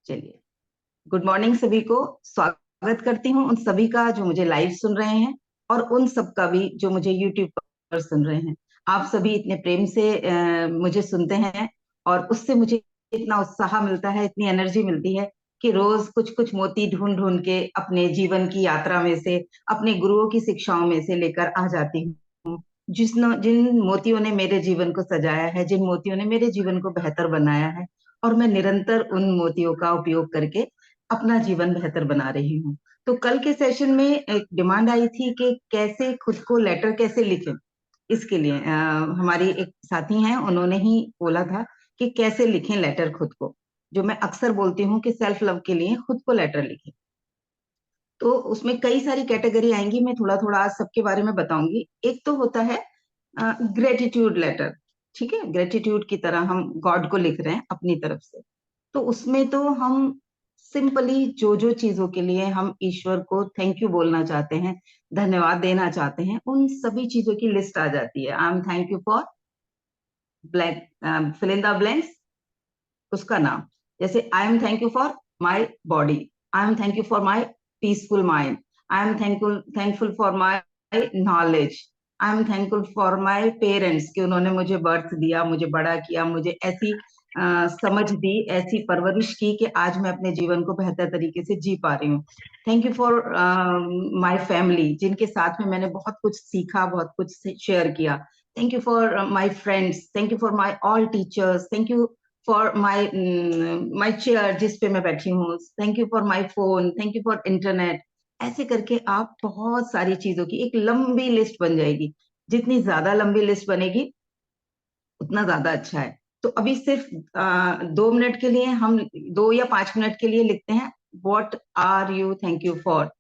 चलिए, good morning सभी को। स्वागत करती हूँ उन सभी का जो मुझे लाइव सुन रहे हैं और उन सब का भी जो मुझे यूट्यूब पर सुन रहे हैं। आप सभी इतने प्रेम से मुझे सुनते हैं और उससे मुझे इतना उत्साह मिलता है, इतनी एनर्जी मिलती है कि रोज कुछ कुछ मोती ढूंढ ढूंढ के अपने जीवन की यात्रा में से, अपने गुरुओं की शिक्षाओं में से लेकर आ जाती हूँ। जिन मोतियों ने मेरे जीवन को सजाया है, जिन मोतियों ने मेरे जीवन को बेहतर बनाया है, और मैं निरंतर उन मोतियों का उपयोग करके अपना जीवन बेहतर बना रही हूँ। तो कल के सेशन में एक डिमांड आई थी कि कैसे खुद को लेटर कैसे लिखें। इसके लिए हमारी एक साथी हैं, उन्होंने ही बोला था कि कैसे लिखें लेटर खुद को, जो मैं अक्सर बोलती हूँ कि सेल्फ लव के लिए खुद को लेटर लिखें। तो उसमें कई सारी कैटेगरी आएंगी, मैं थोड़ा थोड़ा आज सबके बारे में बताऊंगी। एक तो होता है ग्रेटिट्यूड लेटर। ठीक है, ग्रेटिट्यूड की तरह हम गॉड को लिख रहे हैं अपनी तरफ से। तो उसमें तो हम सिंपली जो जो चीजों के लिए हम ईश्वर को थैंक यू बोलना चाहते हैं, धन्यवाद देना चाहते हैं, उन सभी चीजों की लिस्ट आ जाती है। I am thank you for black, fill in the blanks, उसका नाम। जैसे I am thank you for my body, I am thank you for my peaceful mind, I am thankful for my knowledge, I am thankful for my parents कि उन्होंने मुझे birth दिया, मुझे बड़ा किया, मुझे ऐसी समझ दी, ऐसी परवरिश की कि आज मैं अपने जीवन को बेहतर तरीके से जी पा रही हूँ। Thank you for my family, जिनके साथ में मैंने बहुत कुछ सीखा, बहुत कुछ शेयर किया। Thank you for my friends, thank you for my all teachers, thank you for my chair जिस पे मैं बैठी हूँ, thank you for my phone, thank you for internet. ऐसे करके आप बहुत सारी चीजों की एक लंबी लिस्ट बन जाएगी। जितनी ज्यादा लंबी लिस्ट बनेगी उतना ज्यादा अच्छा है। तो अभी सिर्फ 2 मिनट के लिए हम, 2 या 5 मिनट के लिए लिखते हैं, what are you thank you for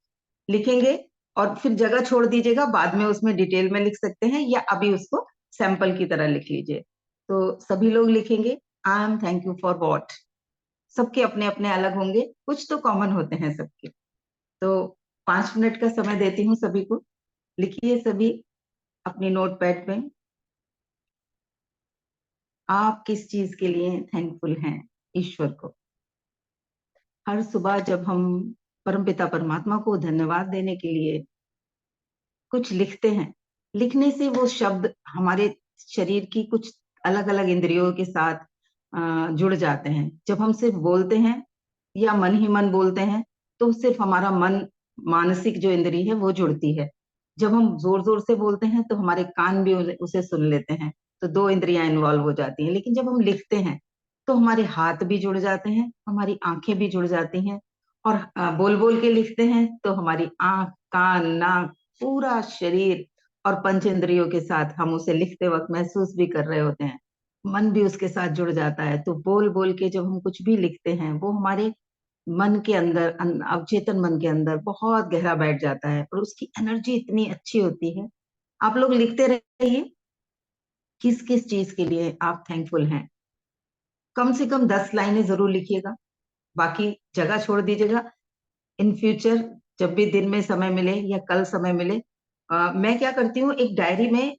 लिखेंगे। और फिर जगह छोड़ दीजिएगा, बाद में उसमें डिटेल में लिख सकते हैं या अभी उसको सैंपल की तरह लिख लीजिए। तो सभी लोग लिखेंगे आई am thank you for what. सबके अपने अपने अलग होंगे, कुछ तो कॉमन होते हैं सबके। तो 5 मिनट का समय देती हूँ सभी को। लिखिए सभी अपनी नोट पैड में, आप किस चीज के लिए थैंकफुल हैं ईश्वर को। हर सुबह जब हम परमपिता परमात्मा को धन्यवाद देने के लिए कुछ लिखते हैं, लिखने से वो शब्द हमारे शरीर की कुछ अलग अलग इंद्रियों के साथ जुड़ जाते हैं। जब हम सिर्फ बोलते हैं या मन ही मन बोलते हैं, तो सिर्फ हमारा मन, मानसिक जो इंद्री है वो जुड़ती है। जब हम जोर जोर से बोलते हैं तो हमारे कान भी उसे सुन लेते हैं, तो दो इंद्रियां इन्वॉल्व हो जाती हैं। लेकिन जब हम लिखते हैं तो हमारे हाथ भी जुड़ जाते हैं, हमारी आंखें भी जुड़ जाती हैं। और बोल बोल के लिखते हैं तो हमारी आंख, कान, नाक, पूरा शरीर और पंच इंद्रियों के साथ हम उसे लिखते वक्त महसूस भी कर रहे होते हैं। मन भी उसके साथ जुड़ जाता है। तो बोल बोल के जब हम कुछ भी लिखते हैं, वो हमारे मन के अंदर, अवचेतन मन के अंदर बहुत गहरा बैठ जाता है और उसकी एनर्जी इतनी अच्छी होती है। आप लोग लिखते रहिए किस किस चीज के लिए आप थैंकफुल हैं। कम से कम 10 लाइनें जरूर लिखिएगा, बाकी जगह छोड़ दीजिएगा। इन फ्यूचर जब भी दिन में समय मिले या कल समय मिले, मैं क्या करती हूँ, एक डायरी में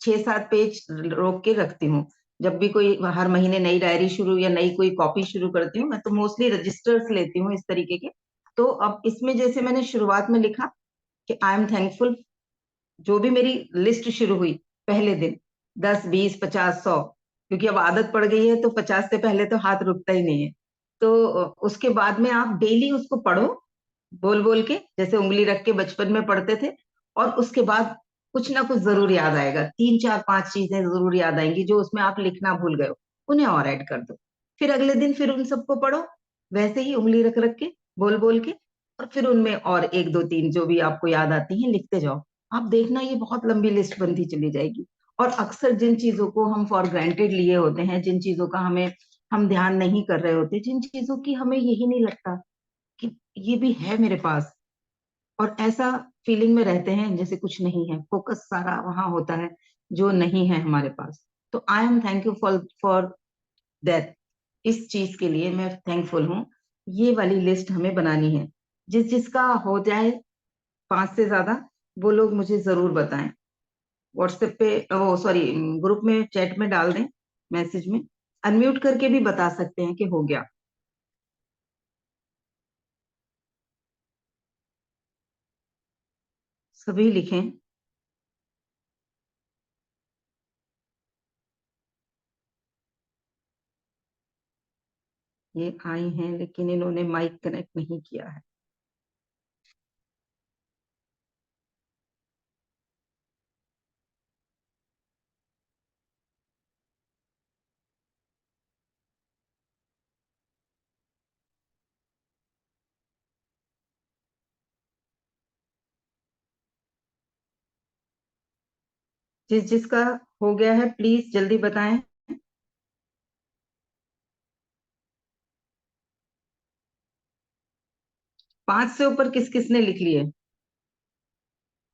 6-7 पेज रोक के रखती हूँ। जब भी कोई हर महीने नई डायरी शुरू या नई कोई कॉपी शुरू करती हूँ, मैं तो मोस्टली रजिस्टर्स लेती हूँ इस तरीके के। तो अब इसमें जैसे मैंने शुरुआत में लिखा कि आई एम थैंकफुल, जो भी मेरी लिस्ट शुरू हुई पहले दिन, 10, 20, 50, 100, क्योंकि अब आदत पड़ गई है तो 50 से पहले तो हाथ रुकता ही नहीं है। तो उसके बाद में आप डेली उसको पढ़ो, बोल बोल के, जैसे उंगली रख के बचपन में पढ़ते थे। और उसके बाद कुछ ना कुछ जरूर याद आएगा, 3, 4, 5 चीजें जरूर याद आएंगी जो उसमें आप लिखना भूल गए हो, उन्हें और ऐड कर दो। फिर अगले दिन फिर उन सबको पढ़ो, वैसे ही उंगली रख रख के, बोल बोल के, और फिर उनमें और 1, 2, 3 जो भी आपको याद आती हैं लिखते जाओ। आप देखना ये बहुत लंबी लिस्ट बनती चली जाएगी। और अक्सर जिन चीजों को हम फॉर ग्रांटेड लिए होते हैं, जिन चीजों का हमें हम ध्यान नहीं कर रहे होते, जिन चीजों की हमें यही नहीं लगता कि ये भी है मेरे पास, और ऐसा फीलिंग में रहते हैं जैसे कुछ नहीं है, फोकस सारा वहां होता है जो नहीं है हमारे पास। तो आई am thank you for for that, इस चीज के लिए मैं थैंकफुल हूँ। ये वाली लिस्ट हमें बनानी है। जिस जिसका हो जाए 5 से ज्यादा, वो लोग मुझे जरूर बताएं। व्हाट्सएप पे, ओ सॉरी, ग्रुप में, चैट में डाल दें, मैसेज में अनम्यूट करके भी बता सकते हैं कि हो गया। सभी लिखें। ये आई हैं लेकिन इन्होंने माइक कनेक्ट नहीं किया है। जिसका हो गया है प्लीज जल्दी बताएं। 5 से ऊपर किस किसने लिख लिए?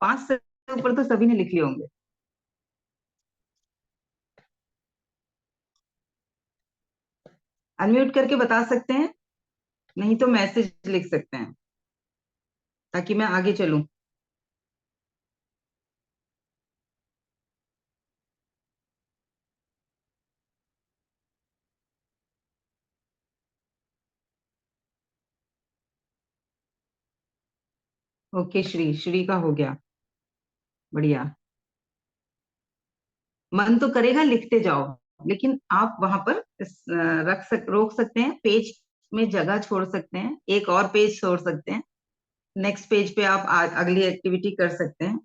5 से ऊपर तो सभी ने लिख लिए होंगे। अनम्यूट करके बता सकते हैं, नहीं तो मैसेज लिख सकते हैं ताकि मैं आगे चलूं। ओके, श्री श्री का हो गया। बढ़िया। मन तो करेगा लिखते जाओ, लेकिन आप वहां पर रोक सकते हैं, पेज में जगह छोड़ सकते हैं, एक और पेज छोड़ सकते हैं। नेक्स्ट पेज पे आप अगली एक्टिविटी कर सकते हैं।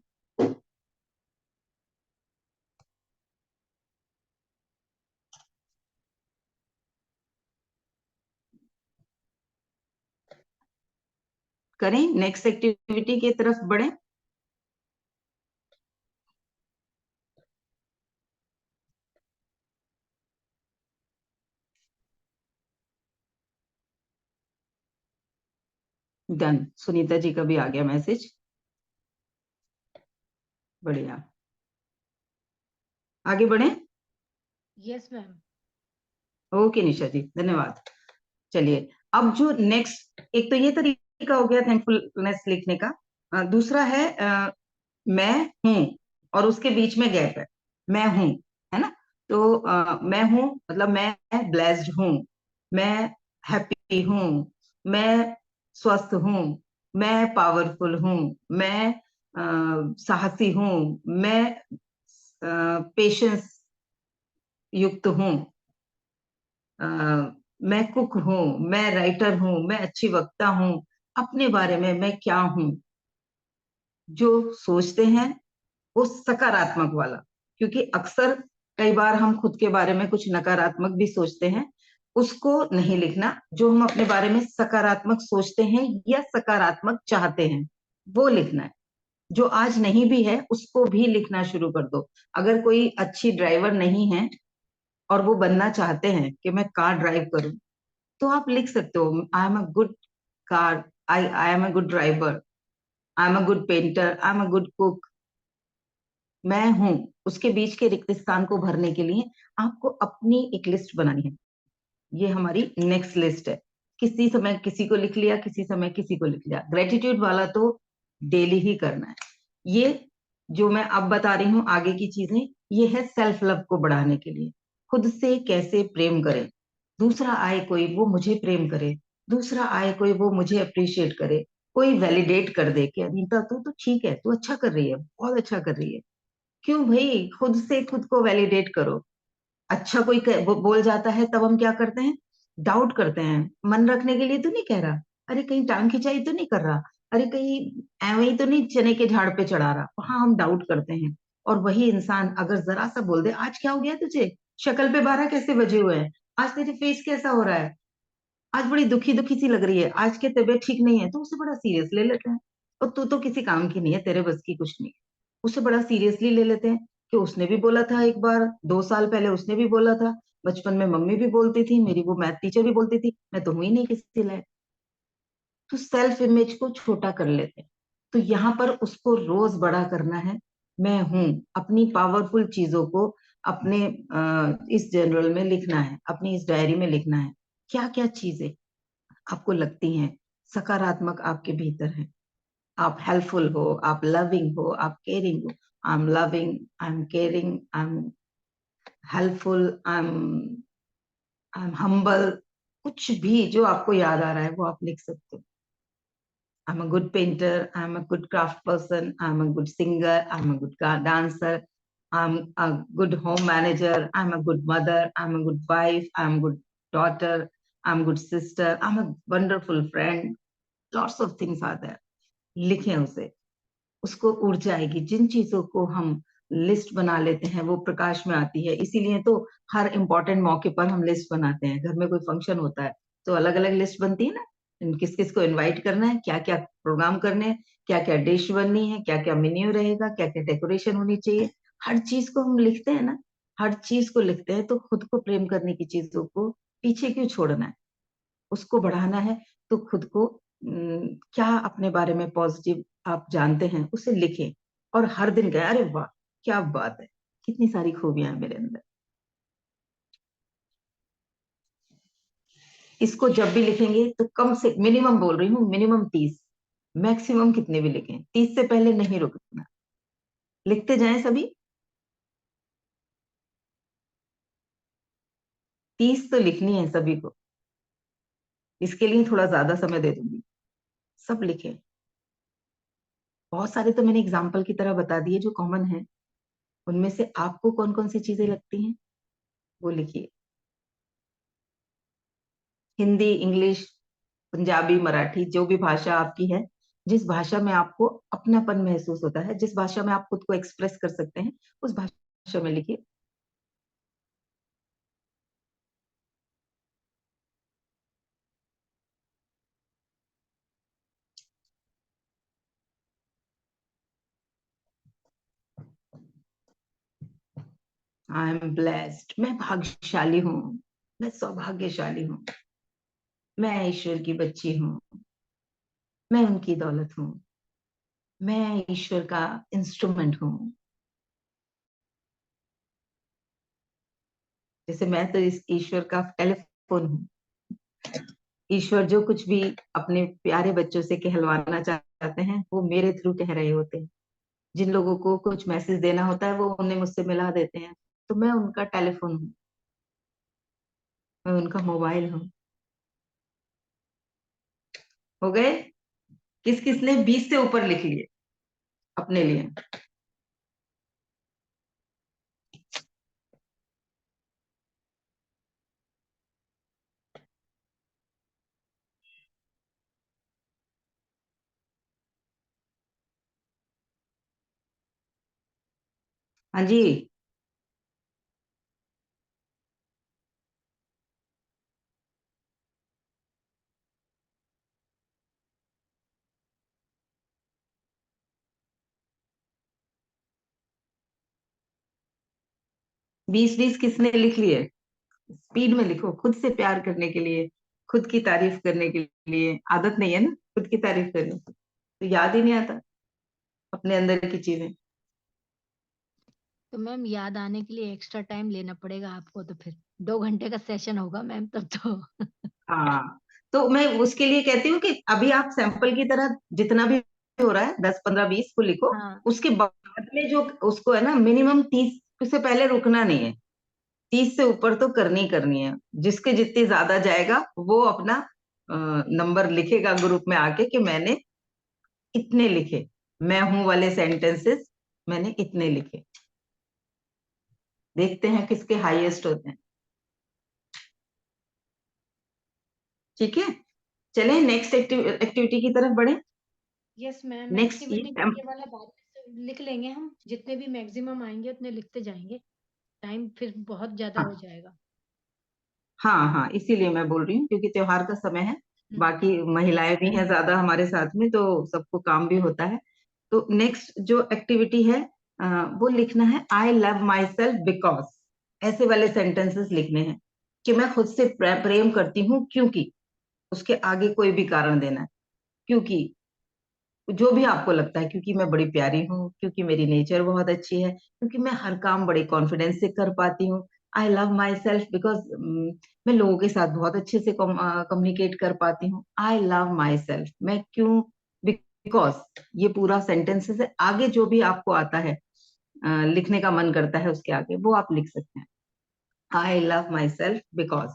करें, नेक्स्ट एक्टिविटी की तरफ बढ़े। डन। सुनीता जी का भी आ गया मैसेज। बढ़िया, आगे बढ़े। Yes ma'am. ओके निशा जी, धन्यवाद। चलिए, अब जो नेक्स्ट, एक तो ये तरीका हो गया थैंकफुलनेस लिखने का। दूसरा है मैं हूं और उसके बीच में गैप है। मैं हूं, है ना? तो मैं हूं मतलब मैं ब्लेस्ड हूं, मैं हैप्पी हूं, मैं स्वस्थ हूं, मैं पावरफुल हूं, मैं साहसी हूं, मैं पेशेंस युक्त हूं, अ, मैं कुक हूं, मैं राइटर हूं, मैं अच्छी वक्ता हूं। अपने बारे में मैं क्या हूं, जो सोचते हैं वो सकारात्मक वाला। क्योंकि अक्सर कई बार हम खुद के बारे में कुछ नकारात्मक भी सोचते हैं, उसको नहीं लिखना। जो हम अपने बारे में सकारात्मक सोचते हैं या सकारात्मक चाहते हैं वो लिखना है। जो आज नहीं भी है उसको भी लिखना शुरू कर दो। अगर कोई अच्छी ड्राइवर नहीं है और वो बनना चाहते हैं कि मैं कार ड्राइव करूं, तो आप लिख सकते हो I am a good car, I am a good driver, I am a good painter, I am a good cook. मैं हूं, उसके बीच के रिक्त स्थान को भरने के लिए आपको अपनी एक लिस्ट बनानी है। ये हमारी नेक्स्ट लिस्ट है। किसी समय किसी को लिख लिया, किसी समय किसी को लिख लिया। ग्रेटिट्यूड वाला तो डेली ही करना है। ये जो मैं अब बता रही हूँ आगे की चीजें, ये है सेल्फ लव को बढ़ाने के लिए। खुद से कैसे प्रेम करें। दूसरा आए कोई वो मुझे प्रेम करे, दूसरा आए कोई वो मुझे अप्रिशिएट करे, कोई वैलिडेट कर दे कि अनीता तू तो ठीक है, तू अच्छा कर रही है, बहुत अच्छा कर रही है। क्यों भाई, खुद से खुद को वैलिडेट करो। अच्छा कोई बोल जाता है तब हम क्या करते हैं, डाउट करते हैं। मन रखने के लिए तो नहीं कह रहा, अरे कहीं टांग खिंचाई तो नहीं कर रहा, अरे कहीं ऐਵੇਂ ही तो नहीं चने के झाड़ पे चढ़ा रहा, वहां हम डाउट करते हैं। और वही इंसान अगर जरा सा बोल दे आज क्या हो गया तुझे, शक्ल पे 12 कैसे बजे हुए हैं, आज तेरे फेस कैसा हो रहा है, आज बड़ी दुखी दुखी सी लग रही है, आज के तबीयत ठीक नहीं है, तो उसे बड़ा सीरियस ले लेते हैं। और तू तो किसी काम की नहीं है, तेरे बस की कुछ नहीं है, उसे बड़ा सीरियसली ले लेते हैं। कि उसने भी बोला था एक बार, 2 साल पहले उसने भी बोला था, बचपन में मम्मी भी बोलती थी, मेरी वो मैथ टीचर भी बोलती थी, मैं तो हुई नहीं किसी लायक। तो सेल्फ इमेज को छोटा कर लेते हैं। तो यहाँ पर उसको रोज बड़ा करना है। मैं हूं, अपनी पावरफुल चीजों को अपने इस जनरल में लिखना है, अपनी इस डायरी में लिखना है। क्या क्या चीजें आपको लगती हैं सकारात्मक आपके भीतर है। आप हेल्पफुल हो, आप लविंग हो, आप केयरिंग हो। I am loving, I am caring, I am helpful, I am humble. कुछ भी जो आपको याद आ रहा है वो आप लिख सकते हो। I'm a good painter, I'm a good craft person, I'm a good singer, I'm a good dancer, I'm a good home manager, I'm a good mother, I'm a good wife, I'm a good daughter, I'm a good sister, I'm a wonderful friend. Lots of things are there. लिखें उसे, उसको ऊर्जा आएगी। जिन चीजों को हम list बना लेते हैं वो प्रकाश में आती है। इसीलिए तो हर इम्पोर्टेंट मौके पर हम लिस्ट बनाते हैं। घर में कोई फंक्शन होता है तो अलग अलग लिस्ट बनती है ना, किस किस को इनवाइट करना है, क्या क्या प्रोग्राम करने हैं, क्या क्या डिश बननी है, क्या क्या मेन्यू रहेगा, क्या क्या डेकोरेशन होनी चाहिए। हर चीज को हम लिखते हैं ना, हर चीज को लिखते हैं। तो खुद को प्रेम करने की चीजों को पीछे क्यों छोड़ना है, उसको बढ़ाना है। तो खुद को क्या अपने बारे में पॉजिटिव आप जानते हैं उसे लिखें, और हर दिन कहें अरे वाह क्या बात है, कितनी सारी खूबियां हैं मेरे अंदर। इसको जब भी लिखेंगे तो कम से मिनिमम बोल रही हूँ, मिनिमम 30, मैक्सिमम कितने भी लिखें, 30 से पहले नहीं रुकना। लिखते जाएं सभी, 30 तो लिखनी है सभी को। इसके लिए थोड़ा ज्यादा समय दे दूंगी। सब लिखें। बहुत सारे तो मैंने एग्जाम्पल की तरह बता दिए जो कॉमन है। उनमें से आपको कौन कौन सी चीजें लगती हैं वो लिखिए। हिंदी, इंग्लिश, पंजाबी, मराठी, जो भी भाषा आपकी है, जिस भाषा में आपको अपनापन महसूस होता है, जिस भाषा में आप खुद को एक्सप्रेस कर सकते हैं, उस भाषा में लिखिए। आई एम ब्लेस्ड, मैं भाग्यशाली हूँ, मैं सौभाग्यशाली हूँ, मैं ईश्वर की बच्ची हूँ, मैं उनकी दौलत हूँ, मैं ईश्वर का इंस्ट्रूमेंट हूँ। जैसे मैं तो इस ईश्वर का टेलीफोन हूँ। ईश्वर जो कुछ भी अपने प्यारे बच्चों से कहलवाना चाहते हैं वो मेरे थ्रू कह रहे होते हैं। जिन लोगों को कुछ मैसेज देना होता है वो उन्हें मुझसे मिला देते हैं। तो मैं उनका टेलीफोन हूँ, मैं उनका मोबाइल हूँ। हो गए? किस किस ने 20 से ऊपर लिख लिए अपने लिए? हाँ जी। 20-20 किसने लिख लिए? स्पीड में लिखो, खुद से प्यार करने के लिए, खुद की तारीफ करने के लिए। आदत नहीं है ना खुद की तारीफ करने की, तो याद ही नहीं आता अपने अंदर की चीजें। तो मैम याद आने के लिए एक्स्ट्रा टाइम लेना पड़ेगा आपको, तो फिर 2 घंटे का सेशन होगा मैम तब तो। हाँ, तो मैं उसके लिए कहती हूँ कि अभी आप सैंपल की तरह जितना भी हो रहा है 10, 15, 20 को लिखो। हाँ। उसके बाद में जो उसको है ना, मिनिमम 30 से पहले रुकना नहीं है। 30 से ऊपर तो करनी ही करनी है। जिसके जितनी ज्यादा जाएगा वो अपना नंबर लिखेगा ग्रुप में आके कि मैंने इतने लिखे, मैं हूं वाले सेंटेंसेस मैंने इतने लिखे। देखते हैं किसके हाईएस्ट होते हैं। ठीक है, चलें नेक्स्ट एक्टिविटी की तरफ बढ़े। यस मैम, नेक्स्ट एक्टिविटी ये ये वाला बाद में से लिख लेंगे हम, जितने भी मैक्सिमम आएंगे उतने लिखते जाएंगे। टाइम फिर बहुत ज्यादा हो हाँ जाएगा। हाँ हाँ, इसीलिए मैं बोल रही हूँ क्योंकि त्योहार का समय है। हम्म। बाकी महिलाएं भी हैं ज्यादा हमारे साथ में, तो सबको काम भी होता है। तो नेक्स्ट जो एक्टिविटी है वो लिखना है I love my self because. ऐसे वाले सेंटेंसेस लिखने हैं कि मैं खुद से प्रेम करती हूँ क्योंकि, उसके आगे कोई भी कारण देना है। क्योंकि जो भी आपको लगता है, क्योंकि मैं बड़ी प्यारी हूँ, क्योंकि मेरी नेचर बहुत अच्छी है, क्योंकि मैं हर काम बड़े कॉन्फिडेंस से कर पाती हूँ। I love my self because मैं लोगों के साथ बहुत अच्छे से कम्युनिकेट कर पाती हूँ। आई लव माई सेल्फ, मैं क्यों, बिकॉज। ये पूरा सेंटेंस से आगे जो भी आपको आता है लिखने का मन करता है उसके आगे वो आप लिख सकते हैं। I love my self because.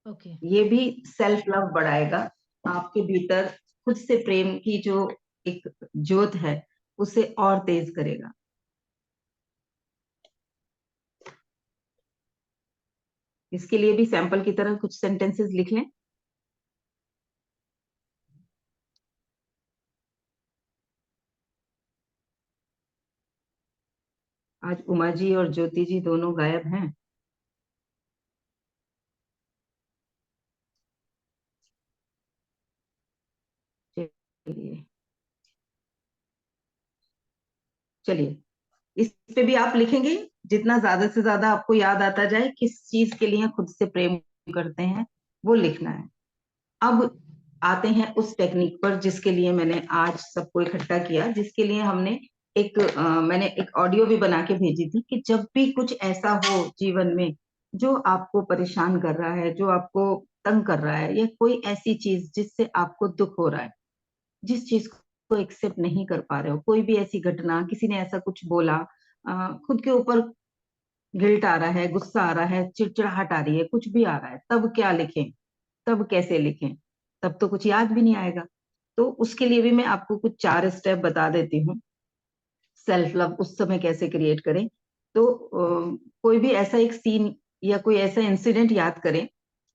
Okay. ये भी सेल्फ लव बढ़ाएगा, आपके भीतर खुद से प्रेम की जो एक ज्योत है उसे और तेज करेगा। इसके लिए भी सैंपल की तरह कुछ सेंटेंसेस लिख लें। आज उमा जी और ज्योति जी दोनों गायब हैं। चलिए चलिए, इस पे भी आप लिखेंगे, जितना ज्यादा से ज्यादा आपको याद आता जाए किस चीज के लिए खुद से प्रेम करते हैं वो लिखना है। अब आते हैं उस टेक्निक पर जिसके लिए मैंने आज सबको इकट्ठा किया, जिसके लिए हमने मैंने एक ऑडियो भी बना के भेजी थी कि जब भी कुछ ऐसा हो जीवन में जो आपको परेशान कर रहा है, जो आपको तंग कर रहा है, या कोई ऐसी चीज जिससे आपको दुख हो रहा है, जिस चीज को एक्सेप्ट नहीं कर पा रहे हो, कोई भी ऐसी घटना, किसी ने ऐसा कुछ बोला, खुद के ऊपर गिल्ट आ रहा है, गुस्सा आ रहा है, चिड़चिड़ाहट आ रही है, कुछ भी आ रहा है, तब क्या लिखें, तब कैसे लिखें? तब तो कुछ याद भी नहीं आएगा। तो उसके लिए भी मैं आपको कुछ 4 स्टेप बता देती हूँ, सेल्फ लव उस समय कैसे क्रिएट करें। तो कोई भी ऐसा एक सीन या कोई ऐसा इंसिडेंट याद करें,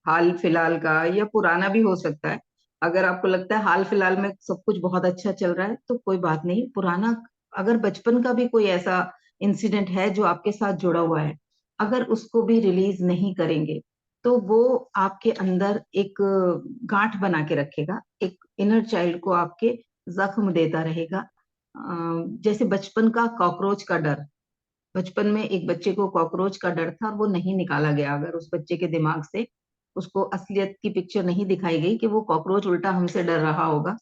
हाल फिलहाल का या पुराना भी हो सकता है। अगर आपको लगता है हाल फिलहाल में सब कुछ बहुत अच्छा चल रहा है तो कोई बात नहीं, पुराना अगर बचपन का भी कोई ऐसा इंसिडेंट है जो आपके साथ जुड़ा हुआ है, अगर उसको भी रिलीज नहीं करेंगे तो वो आपके अंदर एक गांठ बना के रखेगा, एक इनर चाइल्ड को आपके जख्म देता रहेगा। जैसे बचपन का कॉकरोच का डर, बचपन में एक बच्चे को कॉकरोच का डर था और वो नहीं निकाला गया, अगर उस बच्चे के दिमाग से उसको असलियत की पिक्चर नहीं दिखाई गई कि वो कॉकरोच उल्टा हमसे डर रहा होगा,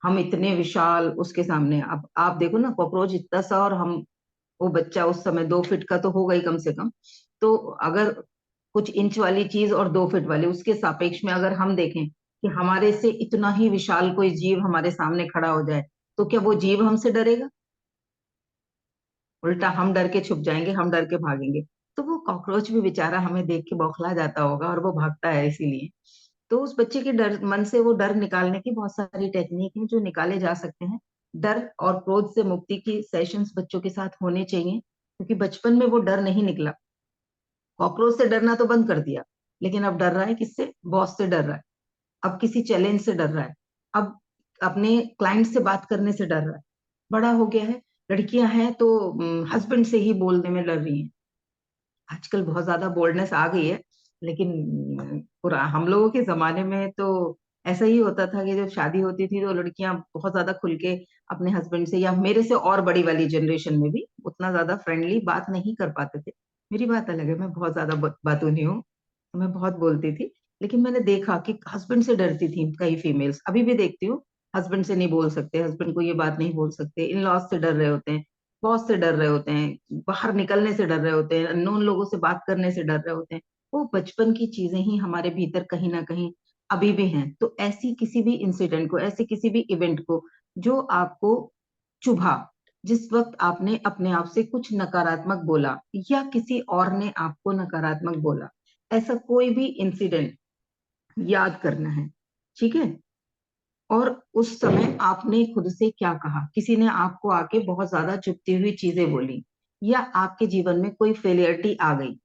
हम इतने विशाल उसके सामने। अब आप देखो ना, कॉकरोच इतना सा और हम, वो बच्चा उस समय 2 फीट का तो होगा ही कम से कम। तो अगर कुछ इंच वाली चीज और 2 फीट वाली, उसके सापेक्ष में अगर हम देखें कि हमारे से इतना ही विशाल कोई जीव हमारे सामने खड़ा हो जाए, तो क्या वो जीव हमसे डरेगा? उल्टा हम डर के छुप जाएंगे, हम डर के भागेंगे। तो वो कॉकरोच भी बेचारा हमें देख के बौखला जाता होगा और वो भागता है इसीलिए। तो उस बच्चे के डर, मन से वो डर निकालने की बहुत सारी टेक्निक है जो निकाले जा सकते हैं। डर और क्रोध से मुक्ति की सेशंस बच्चों के साथ होने चाहिए, क्योंकि बचपन में वो डर नहीं निकला। कॉकरोच से डरना तो बंद कर दिया, लेकिन अब डर रहा है किससे? बॉस से डर रहा है, अब किसी चैलेंज से डर रहा है, अब अपने क्लाइंट से बात करने से डर रहा है, बड़ा हो गया है। लड़कियां हैं तो हस्बैंड से ही बोलने में डर रही हैं। आजकल बहुत ज्यादा बोल्डनेस आ गई है, लेकिन पूरा हम लोगों के जमाने में तो ऐसा ही होता था कि जब शादी होती थी तो लड़कियां बहुत ज्यादा खुल के अपने हस्बैंड से, या मेरे से और बड़ी वाली जनरेशन में भी उतना ज्यादा फ्रेंडली बात नहीं कर पाते थे। मेरी बात अलग है, मैं बहुत ज्यादा बातूनी हूँ, मैं बहुत बोलती थी। लेकिन मैंने देखा कि हस्बैंड से डरती थी कई फीमेल्स, अभी भी देखती हूँ। हस्बैंड से नहीं बोल सकते, हस्बैंड को ये बात नहीं बोल सकते, इन लॉज से डर रहे होते हैं, बॉस से डर रहे होते हैं, बाहर निकलने से डर रहे होते हैं, अननोन लोगों से बात करने से डर रहे होते हैं। वो बचपन की चीजें ही हमारे भीतर कहीं ना कहीं अभी भी हैं। तो ऐसी किसी भी इंसिडेंट को, ऐसे किसी भी इवेंट को जो आपको चुभा, जिस वक्त आपने अपने आप से कुछ नकारात्मक बोला या किसी और ने आपको नकारात्मक बोला, ऐसा कोई भी इंसिडेंट याद करना है, ठीक है? और उस समय आपने खुद से क्या कहा, किसी ने आपको आके बहुत ज्यादा चुभती हुई चीजें बोली, या आपके जीवन में कोई फेलियरिटी आ गई,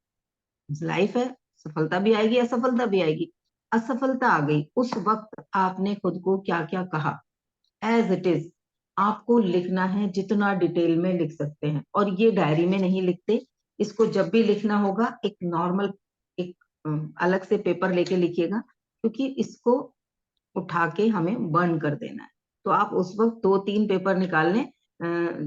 लाइफ है, सफलता भी आएगी असफलता भी आएगी, असफलता आ गई, उस वक्त आपने खुद को क्या क्या कहा, एज इट इज आपको लिखना है, जितना डिटेल में लिख सकते हैं। और ये डायरी में नहीं लिखते, इसको जब भी लिखना होगा एक नॉर्मल, एक अलग से पेपर लेके लिखिएगा, क्योंकि इसको उठा के हमें बर्न कर देना है। तो आप उस वक्त 2-3 पेपर निकाल लें,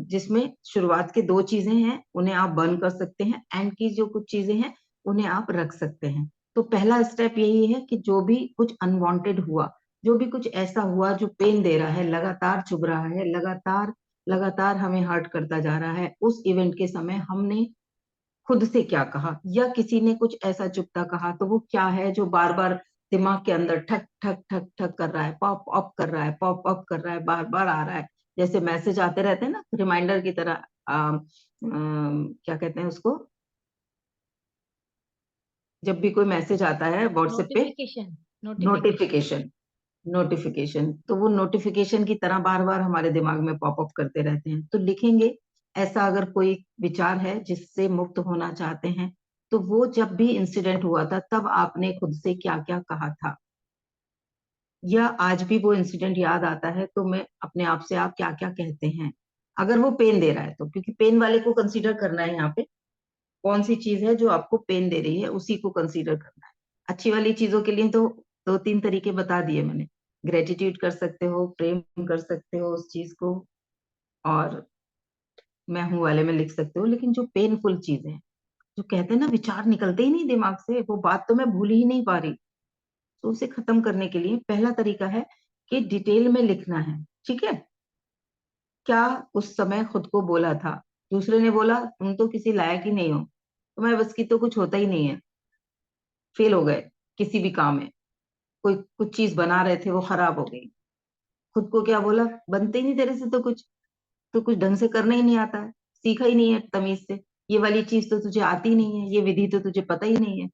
जिसमें शुरुआत के 2 चीजें हैं उन्हें आप बर्न कर सकते हैं, एंड की जो कुछ चीजें हैं उन्हें आप रख सकते हैं। तो पहला स्टेप यही है कि जो भी कुछ अनवांटेड हुआ, जो भी कुछ ऐसा हुआ जो पेन दे रहा है, लगातार चुभ रहा है, लगातार लगातार हमें हर्ट करता जा रहा है, उस इवेंट के समय हमने खुद से क्या कहा, या किसी ने कुछ ऐसा चुपता कहा, तो वो क्या है जो बार बार दिमाग के अंदर ठक ठक ठक ठक कर रहा है, पॉप अप कर रहा है, पॉप अप कर रहा है, बार बार आ रहा है, जैसे मैसेज आते रहते हैं ना रिमाइंडर की तरह। क्या कहते हैं उसको, जब भी कोई मैसेज आता है व्हाट्सएप पे, नोटिफिकेशन नोटिफिकेशन, नोटिफिकेशन, तो वो नोटिफिकेशन की तरह बार बार हमारे दिमाग में पॉपअप करते रहते हैं। तो लिखेंगे ऐसा, अगर कोई विचार है जिससे मुक्त होना चाहते हैं, तो वो जब भी इंसिडेंट हुआ था तब आपने खुद से क्या क्या कहा था, या आज भी वो इंसिडेंट याद आता है तो मैं अपने आप से आप क्या क्या कहते हैं, अगर वो पेन दे रहा है तो, क्योंकि पेन वाले को कंसीडर करना है यहाँ पे। कौन सी चीज है जो आपको पेन दे रही है, उसी को कंसीडर करना है। अच्छी वाली चीजों के लिए तो दो तीन तरीके बता दिए मैंने। ग्रेटिट्यूड कर सकते हो, प्रेम कर सकते हो उस चीज को, और मैं हूं वाले में लिख सकते हो। लेकिन जो पेनफुल चीजें हैं, जो कहते हैं ना विचार निकलते ही नहीं दिमाग से, वो बात तो मैं भूल ही नहीं पा रही, तो उसे खत्म करने के लिए पहला तरीका है कि डिटेल में लिखना है। ठीक है, क्या उस समय खुद को बोला था। दूसरे ने बोला तुम तो किसी लायक ही नहीं हो, तुम्हारे बस की तो कुछ होता ही नहीं है, फेल हो गए किसी भी काम में, कोई कुछ चीज बना रहे थे वो खराब हो गई। खुद को क्या बोला, बनते ही नहीं तेरे से तो कुछ ढंग से करना ही नहीं आता है, सीखा ही नहीं है तमीज से, ये वाली चीज तो तुझे आती नहीं है, ये विधि तो तुझे पता ही नहीं है,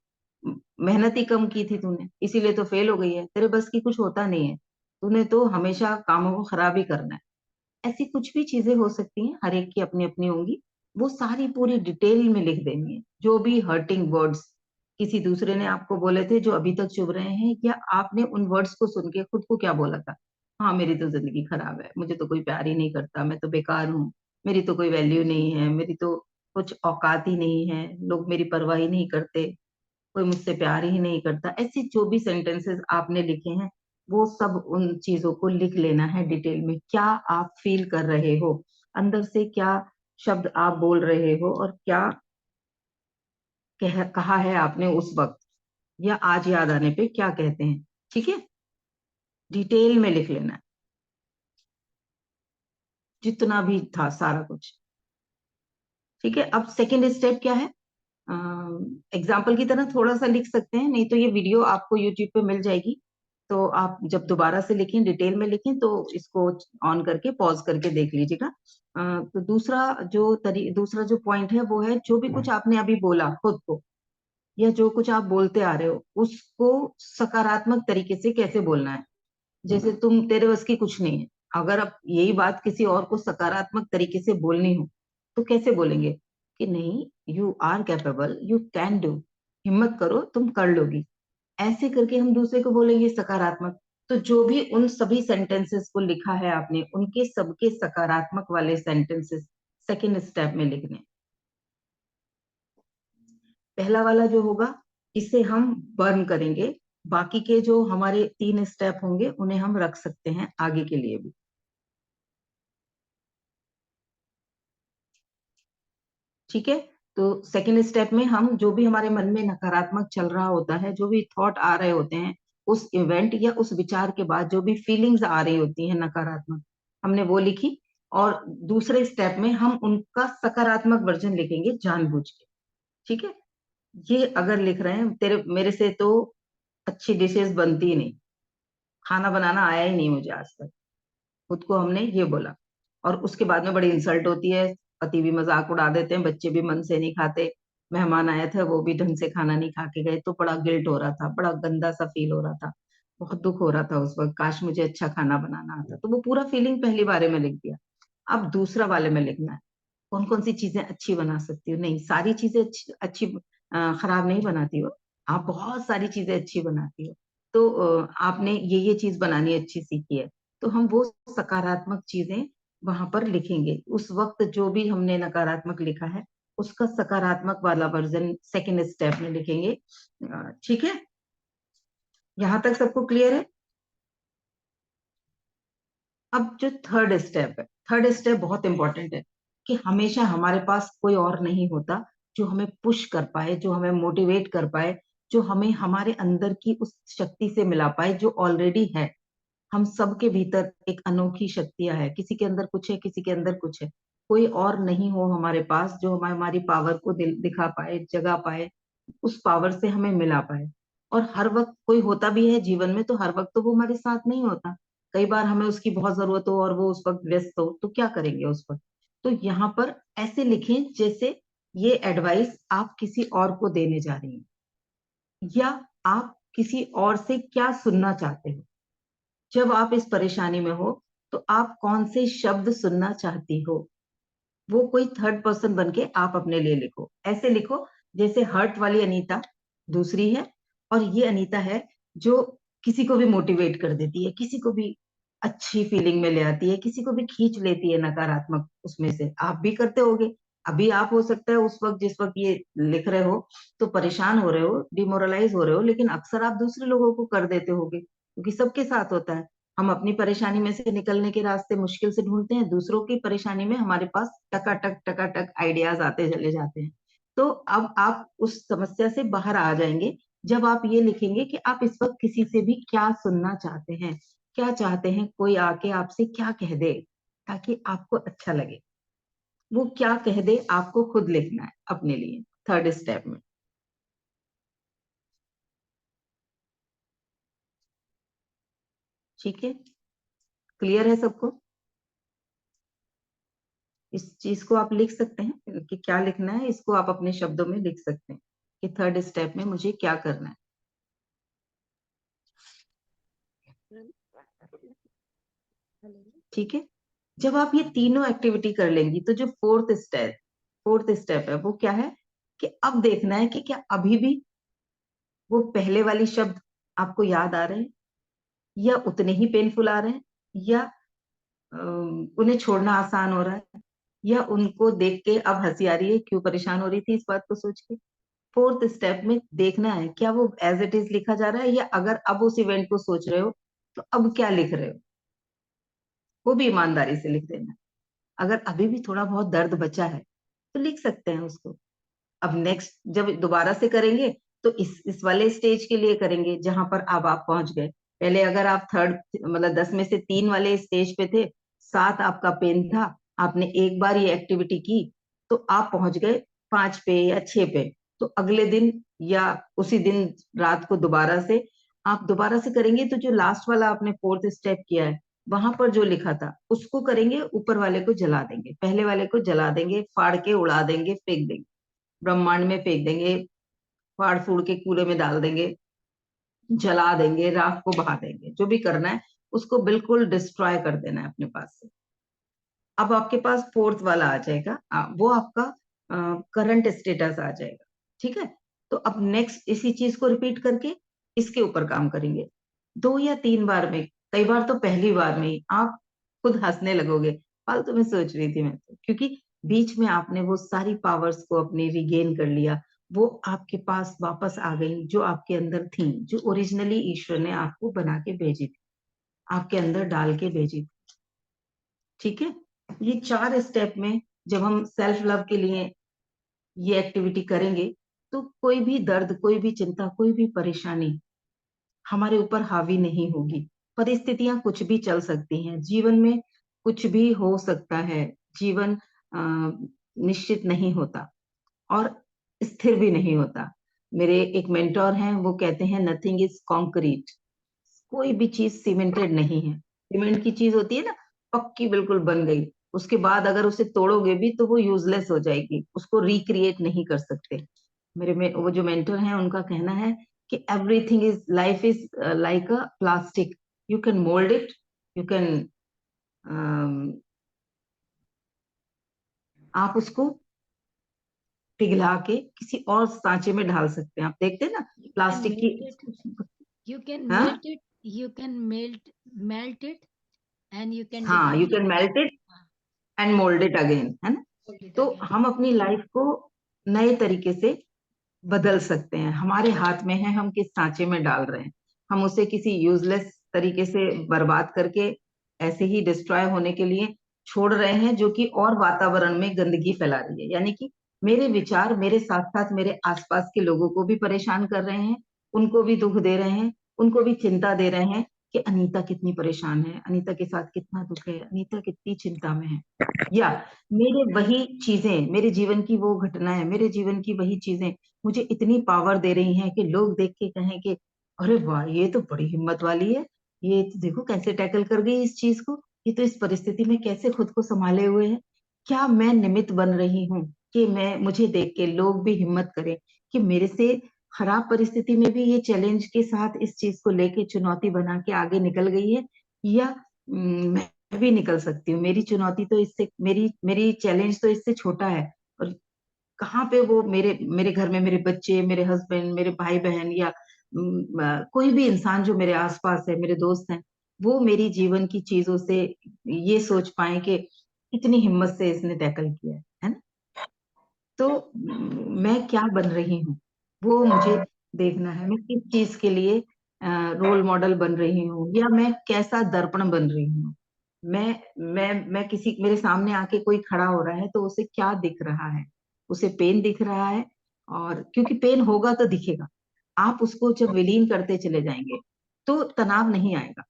मेहनत ही कम की थी तूने इसीलिए तो फेल हो गई है, तेरे बस की कुछ होता नहीं है, तूने तो हमेशा कामों को खराब ही करना है। ऐसी कुछ भी चीजें हो सकती हैं, हर एक की अपनी अपनी होंगी। वो सारी पूरी डिटेल में लिख देनी है, जो भी हर्टिंग वर्ड्स किसी दूसरे ने आपको बोले थे जो अभी तक चुभ रहे हैं, या आपने उन वर्ड्स को सुन के खुद को क्या बोला था। हाँ मेरी तो जिंदगी खराब है, मुझे तो कोई प्यार ही नहीं करता, मैं तो बेकार हूँ, मेरी तो कोई वैल्यू नहीं है, मेरी तो कुछ औकात ही नहीं है, लोग मेरी परवाह ही नहीं करते, कोई मुझसे प्यार ही नहीं करता। ऐसी जो भी सेंटेंसेस आपने लिखे हैं, वो सब उन चीजों को लिख लेना है डिटेल में। क्या आप फील कर रहे हो अंदर से, क्या शब्द आप बोल रहे हो, और क्या कहा है आपने उस वक्त, या आज याद आने पे क्या कहते हैं। ठीक है, डिटेल में लिख लेना है जितना भी था सारा कुछ। ठीक है, अब सेकेंड स्टेप क्या है, एग्जाम्पल की तरह थोड़ा सा लिख सकते हैं, नहीं तो ये वीडियो आपको यूट्यूब पे मिल जाएगी, तो आप जब दोबारा से लिखें, डिटेल में लिखें, तो इसको ऑन करके पॉज करके देख लीजिएगा। तो दूसरा जो पॉइंट है वो है, जो भी कुछ आपने अभी बोला खुद को, या जो कुछ आप बोलते आ रहे हो, उसको सकारात्मक तरीके से कैसे बोलना है। जैसे तुम, तेरे बस की कुछ नहीं है, अगर अब यही बात किसी और को सकारात्मक तरीके से बोलनी हो, तो कैसे बोलेंगे कि नहीं, you are capable, you can do, हिम्मत करो तुम कर लोगी। ऐसे करके हम दूसरे को बोलेंगे सकारात्मक। तो जो भी उन सभी सेंटेंसेस को लिखा है आपने, उनके सबके सकारात्मक वाले सेंटेंसेस सेकेंड स्टेप में लिखने। पहला वाला जो होगा, इसे हम बर्न करेंगे, बाकी के जो हमारे 3 स्टेप होंगे उन्हें हम रख सकते हैं आगे के लिए भी। ठीक है, तो सेकेंड स्टेप में हम जो भी हमारे मन में नकारात्मक चल रहा होता है, जो भी थॉट आ रहे होते हैं, उस इवेंट या उस विचार के बाद जो भी फीलिंग्स आ रही होती हैं नकारात्मक, हमने वो लिखी। और दूसरे स्टेप में हम उनका सकारात्मक वर्जन लिखेंगे जानबूझ के। ठीक है, ये अगर लिख रहे हैं, तेरे मेरे से तो अच्छी डिशेस बनती ही नहीं, खाना बनाना आया ही नहीं मुझे आज तक, खुद को हमने ये बोला। और उसके बाद में बड़ी इंसल्ट होती है, पति भी मजाक उड़ा देते हैं, बच्चे भी मन से नहीं खाते, मेहमान आए थे वो भी ढंग से खाना नहीं खा के गए, तो बड़ा गिल्ट हो रहा था, बड़ा गंदा सा फील हो रहा था, बहुत दुख हो रहा था उस वक्त, काश मुझे अच्छा खाना बनाना आता। तो वो पूरा फीलिंग पहली बारे में लिख दिया। अब दूसरा वाले में लिखना है, कौन कौन सी चीजें अच्छी बना सकती हो। नहीं, सारी चीजें अच्छी अच्छी खराब नहीं बनाती हो, आप बहुत सारी चीजें अच्छी बनाती हो। तो आपने ये चीज बनानी अच्छी सीखी है, तो हम वो सकारात्मक चीजें वहां पर लिखेंगे। उस वक्त जो भी हमने नकारात्मक लिखा है, उसका सकारात्मक वाला वर्जन सेकेंड स्टेप में लिखेंगे। ठीक है, यहां तक सबको क्लियर है। अब जो थर्ड स्टेप है, थर्ड स्टेप बहुत इंपॉर्टेंट है, कि हमेशा हमारे पास कोई और नहीं होता जो हमें पुश कर पाए, जो हमें मोटिवेट कर पाए, जो हमें हमारे अंदर की उस शक्ति से मिला पाए जो ऑलरेडी है। हम सबके भीतर एक अनोखी शक्तियां है, किसी के अंदर कुछ है, किसी के अंदर कुछ है। कोई और नहीं हो हमारे पास जो हमारी पावर को दिखा पाए, जगा पाए, उस पावर से हमें मिला पाए। और हर वक्त कोई होता भी है जीवन में, तो हर वक्त तो वो हमारे साथ नहीं होता, कई बार हमें उसकी बहुत जरूरत हो और वो उस वक्त व्यस्त हो, तो क्या करेंगे उस वक्त। तो यहाँ पर ऐसे लिखें जैसे ये एडवाइस आप किसी और को देने जा रही हैं। या आप किसी और से क्या सुनना चाहते हो? जब आप इस परेशानी में हो, तो आप कौन से शब्द सुनना चाहती हो? वो कोई थर्ड पर्सन बन के आप अपने लिए लिखो। ऐसे लिखो जैसे हर्ट वाली अनीता दूसरी है और ये अनीता है जो किसी को भी मोटिवेट कर देती है, किसी को भी अच्छी फीलिंग में ले आती है, किसी को भी खींच लेती है नकारात्मक उसमें से। आप भी करते होगे। अभी आप हो सकता है उस वक़्त जिस वक़्त ये लिख रहे हो, तो परेशान हो रहे हो, डिमोरलाइज़ हो रहे हो, लेकिन अक्सर आप दूसरे लोगों को कर देते होगे, क्योंकि सबके साथ होता है। हम अपनी परेशानी में से निकलने के रास्ते मुश्किल से ढूँढते हैं, दूसरों की परेशानी में हमारे पास टकाटक आइडियाज़ आते चले जाते हैं। तो अब आप उस समस्या से बाहर आ जाएँगे, जब आप ये लिखेंगे कि आप इस वक़्त किसी से भी क्या सुनना चाहते हैं, क्या चाहते हैं कोई आके आपसे क्या कह दे, ताकि आपको अच्छा लगे। वो क्या कह दे आपको खुद लिखना है अपने लिए, थर्ड स्टेप में। ठीक है? क्लियर है सबको? इस चीज़ को आप लिख सकते हैं कि क्या लिखना है, इसको आप अपने शब्दों में लिख सकते हैं कि थर्ड स्टेप में मुझे क्या करना है। ठीक है? जब आप ये तीनों एक्टिविटी कर लेंगी, तो जो फोर्थ स्टेप है, वो क्या है कि अब देखना है कि क्या अभी भी वो पहले वाली शब्द आपको याद आ रहे हैं या उतने ही पेनफुल आ रहे हैं या उन्हें छोड़ना आसान हो रहा है या उनको देख के अब हँसी आ रही है, क्यों परेशान हो रही थी इस बात को सोच के। फोर्थ स्टेप में देखना है क्या वो एज़ इट इज़ लिखा जा रहा है या अगर अब उस इवेंट को सोच रहे हो, तो अब क्या लिख रहे हो? वो भी ईमानदारी से लिख देना। अगर अभी भी थोड़ा बहुत दर्द बचा है, तो लिख सकते हैं उसको। अब नेक्स्ट जब दोबारा से करेंगे, तो इस वाले स्टेज के लिए करेंगे जहाँ पर अब आप पहुँच गए। पहले अगर आप थर्ड मतलब 10 में से 3 वाले स्टेज पे थे, 7 आपका पेन था, आपने एक बार ये एक्टिविटी की, तो आप पहुँच गए 5 पे या 6 पे। तो अगले दिन या उसी दिन रात को दोबारा से आप दोबारा से करेंगे, तो जो लास्ट वाला आपने 4th स्टेप किया है, वहाँ पर जो लिखा था, उसको करेंगे, ऊपर वाले को जला देंगे। पहले वाले को जला देंगे, फाड़ के उड़ा देंगे, फेंक देंगे। ब्रह्मांड में फेंक देंगे, फाड़-फूड़ के कूड़े में डाल देंगे, जला देंगे, राख को बहा देंगे, जो भी करना है उसको बिल्कुल डिस्ट्रॉय कर देना है अपने पास से। अब आपके पास 4th वाला आ जाएगा वो आपका करंट स्टेटस आ जाएगा, ठीक है? तो अब नेक्स्ट इसी चीज़ को रिपीट करके इसके ऊपर काम करेंगे। 2 या 3 बार में, कई बार तो पहली बार में ही आप खुद हँसने लगोगे, फालतू में सोच रही थी मैं तो, क्योंकि बीच में आपने वो सारी पावर्स को अपने रिगेन कर लिया, वो आपके पास वापस आ गई जो आपके अंदर थी, जो ओरिजिनली ईश्वर ने आपको बना के भेजी थी, आपके अंदर डाल के भेजी थी, ठीक है? ये 4 स्टेप में जब हम सेल्फ लव के लिए ये एक्टिविटी करेंगे, तो कोई भी दर्द, कोई भी चिंता, कोई भी परेशानी हमारे ऊपर हावी नहीं होगी। परिस्थितियाँ कुछ भी चल सकती हैं, जीवन में कुछ भी हो सकता है, जीवन निश्चित नहीं होता और स्थिर भी नहीं होता। मेरे एक मेंटर हैं, वो कहते हैं नथिंग इज़ कांक्रीट। कोई भी चीज़ सीमेंटेड नहीं है। सीमेंट की चीज़ होती है ना, पक्की बिल्कुल बन गई, उसके बाद अगर उसे तोड़ोगे भी तो वो यूज़लेस हो जाएगी, उसको रिक्रिएट नहीं कर सकते। मेरे में वो जो मेंटर हैं उनका कहना है कि everything is life is like a plastic, you can mould it, you can um, आप उसको पिघला के किसी और सांचे में ढाल सकते हैं। आप देखते हैं ना You can प्लास्टिक की melt it. You can हाँ? melt it. You can melt it, and you can हाँ, you divide can it again. Melt it हाँ, एंड मोल्ड इट अगेन, है ना? hold it तो again. हम अपनी लाइफ को नए तरीके से बदल सकते हैं। हमारे हाथ में है हम किस सांचे में डाल रहे हैं। हम उसे किसी यूज़लेस तरीके से बर्बाद करके ऐसे ही डिस्ट्रॉय होने के लिए छोड़ रहे हैं जो कि और वातावरण में गंदगी फैला रही है। यानी कि मेरे विचार मेरे साथ-साथ मेरे आस-पास के लोगों को भी परेशान कर रहे हैं, उनको भी दुःख दे रहे हैं, उनको भी चिंता दे रहे हैं कि अनीता कितनी परेशान है, अनीता के साथ कितना दुःख है, अनीता कितनी चिंता में है। या मेरे वही चीज़ें, मेरे जीवन की वो घटनाएँ, मेरे जीवन की वही चीज़ें मुझे इतनी पावर दे रही हैं कि लोग देख के कहें कि अरे वाह! ये तो बड़ी हिम्मत वाली है। ये तो देखो कैसे टैकल कर गई इस चीज़ को। ये तो इस परिस्थिति में कैसे खुद को सँभाले हुए है। क्या मैं निमित्त बन रही हूँ कि मैं मुझे देख के लोग भी हिम्मत करें कि मेरे से खराब परिस्थिति में भी ये चैलेंज के साथ इस चीज को लेके चुनौती बना के आगे निकल गई है, या मैं भी निकल सकती हूँ, मेरी चुनौती तो इससे, मेरी मेरी चैलेंज तो इससे छोटा है। और कहाँ पे वो मेरे मेरे घर में मेरे बच्चे, मेरे हस्बैंड, मेरे भाई बहन, या कोई भी इंसान जो मेरे आसपास है, मेरे दोस्त हैं, वो मेरी जीवन की चीजों से ये सोच पाए कि कितनी हिम्मत से इसने टैकल किया है ना। तो मैं क्या बन रही हूँ, वो मुझे देखना है। मैं किस चीज के लिए रोल मॉडल बन रही हूँ, या मैं कैसा दर्पण बन रही हूँ। मैं किसी, मेरे सामने आके कोई खड़ा हो रहा है तो उसे क्या दिख रहा है, उसे पेन दिख रहा है, और क्योंकि पेन होगा तो दिखेगा। आप उसको जब विलीन करते चले जाएंगे तो तनाव नहीं आएगा।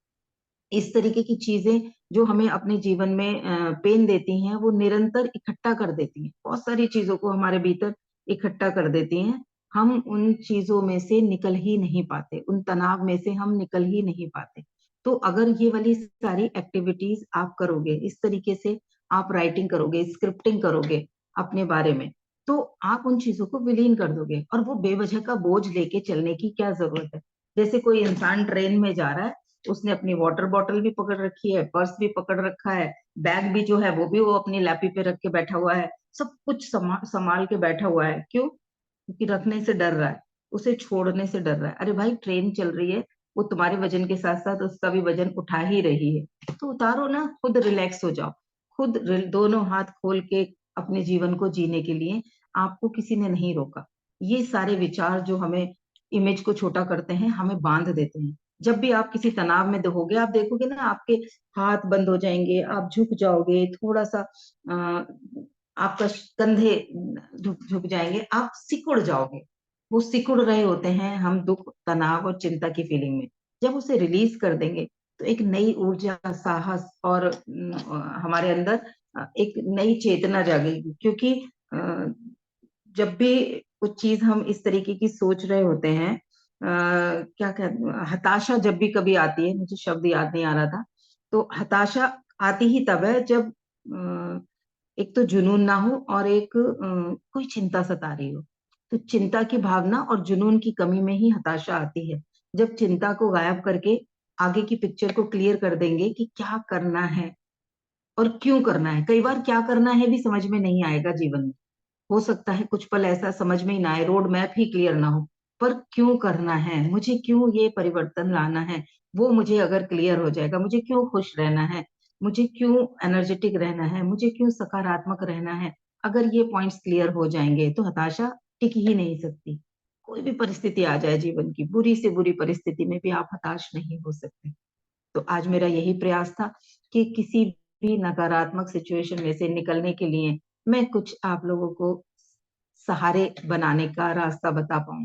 इस तरीके की चीजें जो हमें अपने जीवन में पेन देती हैं, वो निरंतर इकट्ठा कर देती हैं, बहुत सारी चीजों को हमारे भीतर इकट्ठा कर देती हैं। हम उन चीजों में से निकल ही नहीं पाते, उन तनाव में से हम निकल ही नहीं पाते। तो अगर ये वाली सारी एक्टिविटीज आप करोगे, इस तरीके से आप राइटिंग करोगे, स्क्रिप्टिंग करोगे अपने बारे में, तो आप उन चीजों को विलीन कर दोगे, और वो बेवजह का बोझ लेके चलने की क्या जरूरत है। जैसे कोई इंसान ट्रेन में जा रहा है, उसने अपनी वाटर बॉटल भी पकड़ रखी है, पर्स भी पकड़ रखा है, बैग भी जो है वो भी वो अपनी लैपी पे रख के बैठा हुआ है, सब कुछ संभाल के बैठा हुआ है। क्यों? क्योंकि रखने से डर रहा है, उसे छोड़ने से डर रहा है। अरे भाई, ट्रेन चल रही है, वो तुम्हारे वजन के साथ साथ उसका भी वजन उठा ही रही है, तो उतारो ना, खुद रिलैक्स हो जाओ। खुद दोनों हाथ खोल के अपने जीवन को जीने के लिए आपको किसी ने नहीं रोका। ये सारे विचार जो हमें इमेज को छोटा करते हैं, हमें बांध देते हैं। जब भी आप किसी तनाव में होगे, आप देखोगे ना, आपके हाथ बंद हो जाएंगे, आप झुक जाओगे थोड़ा सा, आपका कंधे झुक झुक जाएंगे, आप सिकुड़ जाओगे। वो सिकुड़ रहे होते हैं हम दुख, तनाव और चिंता की फीलिंग में। जब उसे रिलीज कर देंगे तो एक नई ऊर्जा, साहस और हमारे अंदर एक नई चेतना जागेगी। क्योंकि अ, जब भी कुछ चीज हम इस तरीके की सोच रहे होते हैं, क्या कहते, हताशा जब भी कभी आती है, मुझे शब्द याद नहीं आ रहा था, तो हताशा आती ही तब है जब एक तो जुनून ना हो, और एक कोई चिंता सता रही हो। तो चिंता की भावना और जुनून की कमी में ही हताशा आती है। जब चिंता को गायब करके आगे की पिक्चर को क्लियर कर देंगे कि क्या करना है और क्यों करना है। कई बार क्या करना है भी समझ में नहीं आएगा जीवन में। हो सकता है कुछ पल ऐसा समझ में ही ना आए, रोड मैप ही क्लियर ना हो, पर क्यों करना है, मुझे क्यों ये परिवर्तन लाना है, वो मुझे अगर क्लियर हो जाएगा, मुझे क्यों खुश रहना है, मुझे क्यों एनर्जेटिक रहना है, मुझे क्यों सकारात्मक रहना है, अगर ये पॉइंट्स क्लियर हो जाएंगे तो हताशा टिक ही नहीं सकती। कोई भी परिस्थिति आ जाए जीवन की, बुरी से बुरी परिस्थिति में भी आप हताश नहीं हो सकते। तो आज मेरा यही प्रयास था कि किसी भी नकारात्मक सिचुएशन में से निकलने के लिए मैं कुछ आप लोगों को सहारे बनाने का रास्ता बता पाऊं,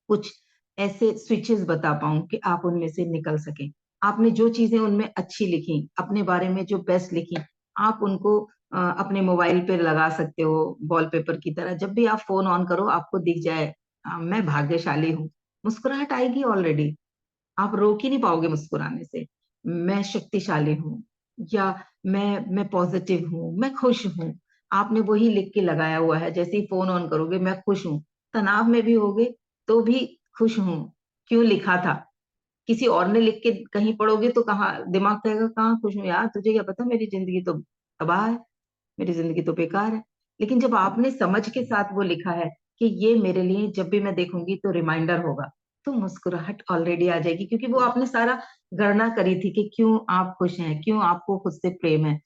कुछ ऐसे स्विचेस बता पाऊं कि आप उनमें से निकल सकें। आपने जो चीजें उनमें अच्छी लिखी, अपने बारे में जो बेस्ट लिखी, आप उनको अपने मोबाइल पे लगा सकते हो वॉलपेपर की तरह। जब भी आप फोन ऑन करो, आपको दिख जाए, मैं भाग्यशाली हूँ, मुस्कुराहट आएगी ऑलरेडी, आप रोक ही नहीं पाओगे मुस्कुराने से। मैं शक्तिशाली हूँ, या मैं पॉजिटिव हूँ, मैं खुश हूँ। आपने वही लिख के लगाया हुआ है, जैसे ही फोन ऑन करोगे, मैं खुश हूँ। तनाव में भी होगे तो भी खुश हूँ, क्यों लिखा था। किसी और ने लिख के कहीं पढ़ोगे तो कहाँ दिमाग कहेगा, कहाँ खुश हूँ यार, तुझे क्या पता, मेरी जिंदगी तो तबाह है, मेरी जिंदगी तो बेकार है। लेकिन जब आपने समझ के साथ वो लिखा है कि ये मेरे लिए जब भी मैं देखूंगी तो रिमाइंडर होगा, तो मुस्कुराहट ऑलरेडी आ जाएगी, क्योंकि वो आपने सारा गणना करी थी कि क्यों आप खुश हैं, क्यों आपको खुद से प्रेम है,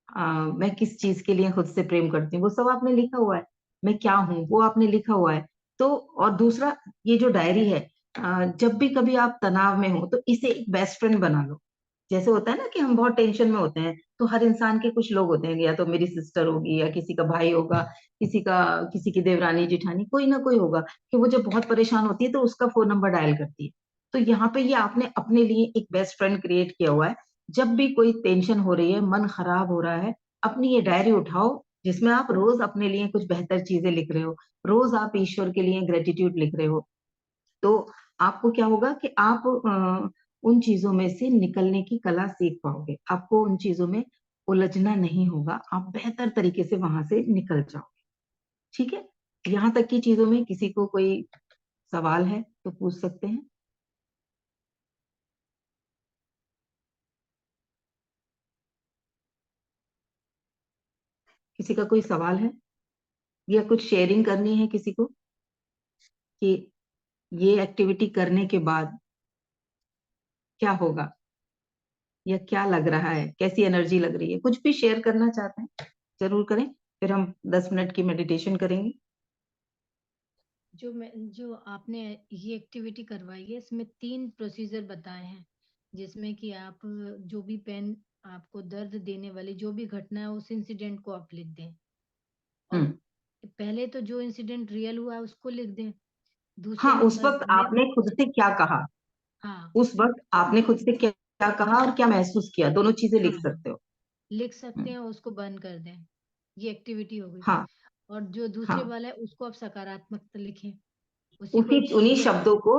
मैं किस चीज के लिए खुद से प्रेम करती हूँ, वो सब आपने लिखा हुआ है। मैं क्या हूँ वो आपने लिखा हुआ है। तो और दूसरा, ये जो डायरी है, जब भी कभी आप तनाव में हो तो इसे एक बेस्ट फ्रेंड बना लो। जैसे होता है ना कि हम बहुत टेंशन में होते हैं, तो हर इंसान के कुछ लोग होते हैं, या तो मेरी सिस्टर होगी, या किसी का भाई होगा, किसी की देवरानी जेठानी, कोई ना कोई होगा, कि वो जब बहुत परेशान होती है तो उसका फोन नंबर डायल करती है। तो यहाँ पे ये आपने अपने लिए एक बेस्ट फ्रेंड क्रिएट किया हुआ है। जब भी कोई टेंशन हो रही है, मन खराब हो रहा है, अपनी ये डायरी उठाओ, जिसमें आप रोज अपने लिए कुछ बेहतर चीजें लिख रहे हो, रोज आप ईश्वर के लिए ग्रेटिट्यूड लिख रहे हो। तो आपको क्या होगा कि आप उन चीजों में से निकलने की कला सीख पाओगे, आपको उन चीजों में उलझना नहीं होगा, आप बेहतर तरीके से वहां से निकल जाओगे। ठीक है? यहाँ तक की चीजों में किसी को कोई सवाल है तो पूछ सकते हैं। किसी का कोई सवाल है या कुछ शेयरिंग करनी है किसी को कि ये एक्टिविटी करने के बाद क्या होगा, या क्या लग रहा है, कैसी एनर्जी लग रही है, कुछ भी शेयर करना चाहते हैं जरूर करें। फिर हम 10 मिनट की मेडिटेशन करेंगे। जो आपने ये एक्टिविटी करवाई है, इसमें 3 प्रोसीजर बताए हैं, जिसमें कि आप जो भी पेन आपको दर्द देने वाली जो भी घटना है उस इंसिडेंट को आप लिख दें। और हम्म। पहले तो जो इंसिडेंट रियल हुआ है उसको लिख दें। दूसरे हाँ, उस नंबर वक्त में आपने खुद से क्या कहा, हाँ उस वक्त आपने खुद से क्या क्या कहा और क्या महसूस किया, दोनों चीजें लिख हाँ सकते हो। लिख सकते हम्म, हैं और उसको बंद कर दें। ये एक्टिविटी हो गई। हाँ और जो दूसरे हाँ, वाला है उसको आप सकारात्मक लिखें, उसी को उसी उन्हीं पॉजिटिव शब्दों को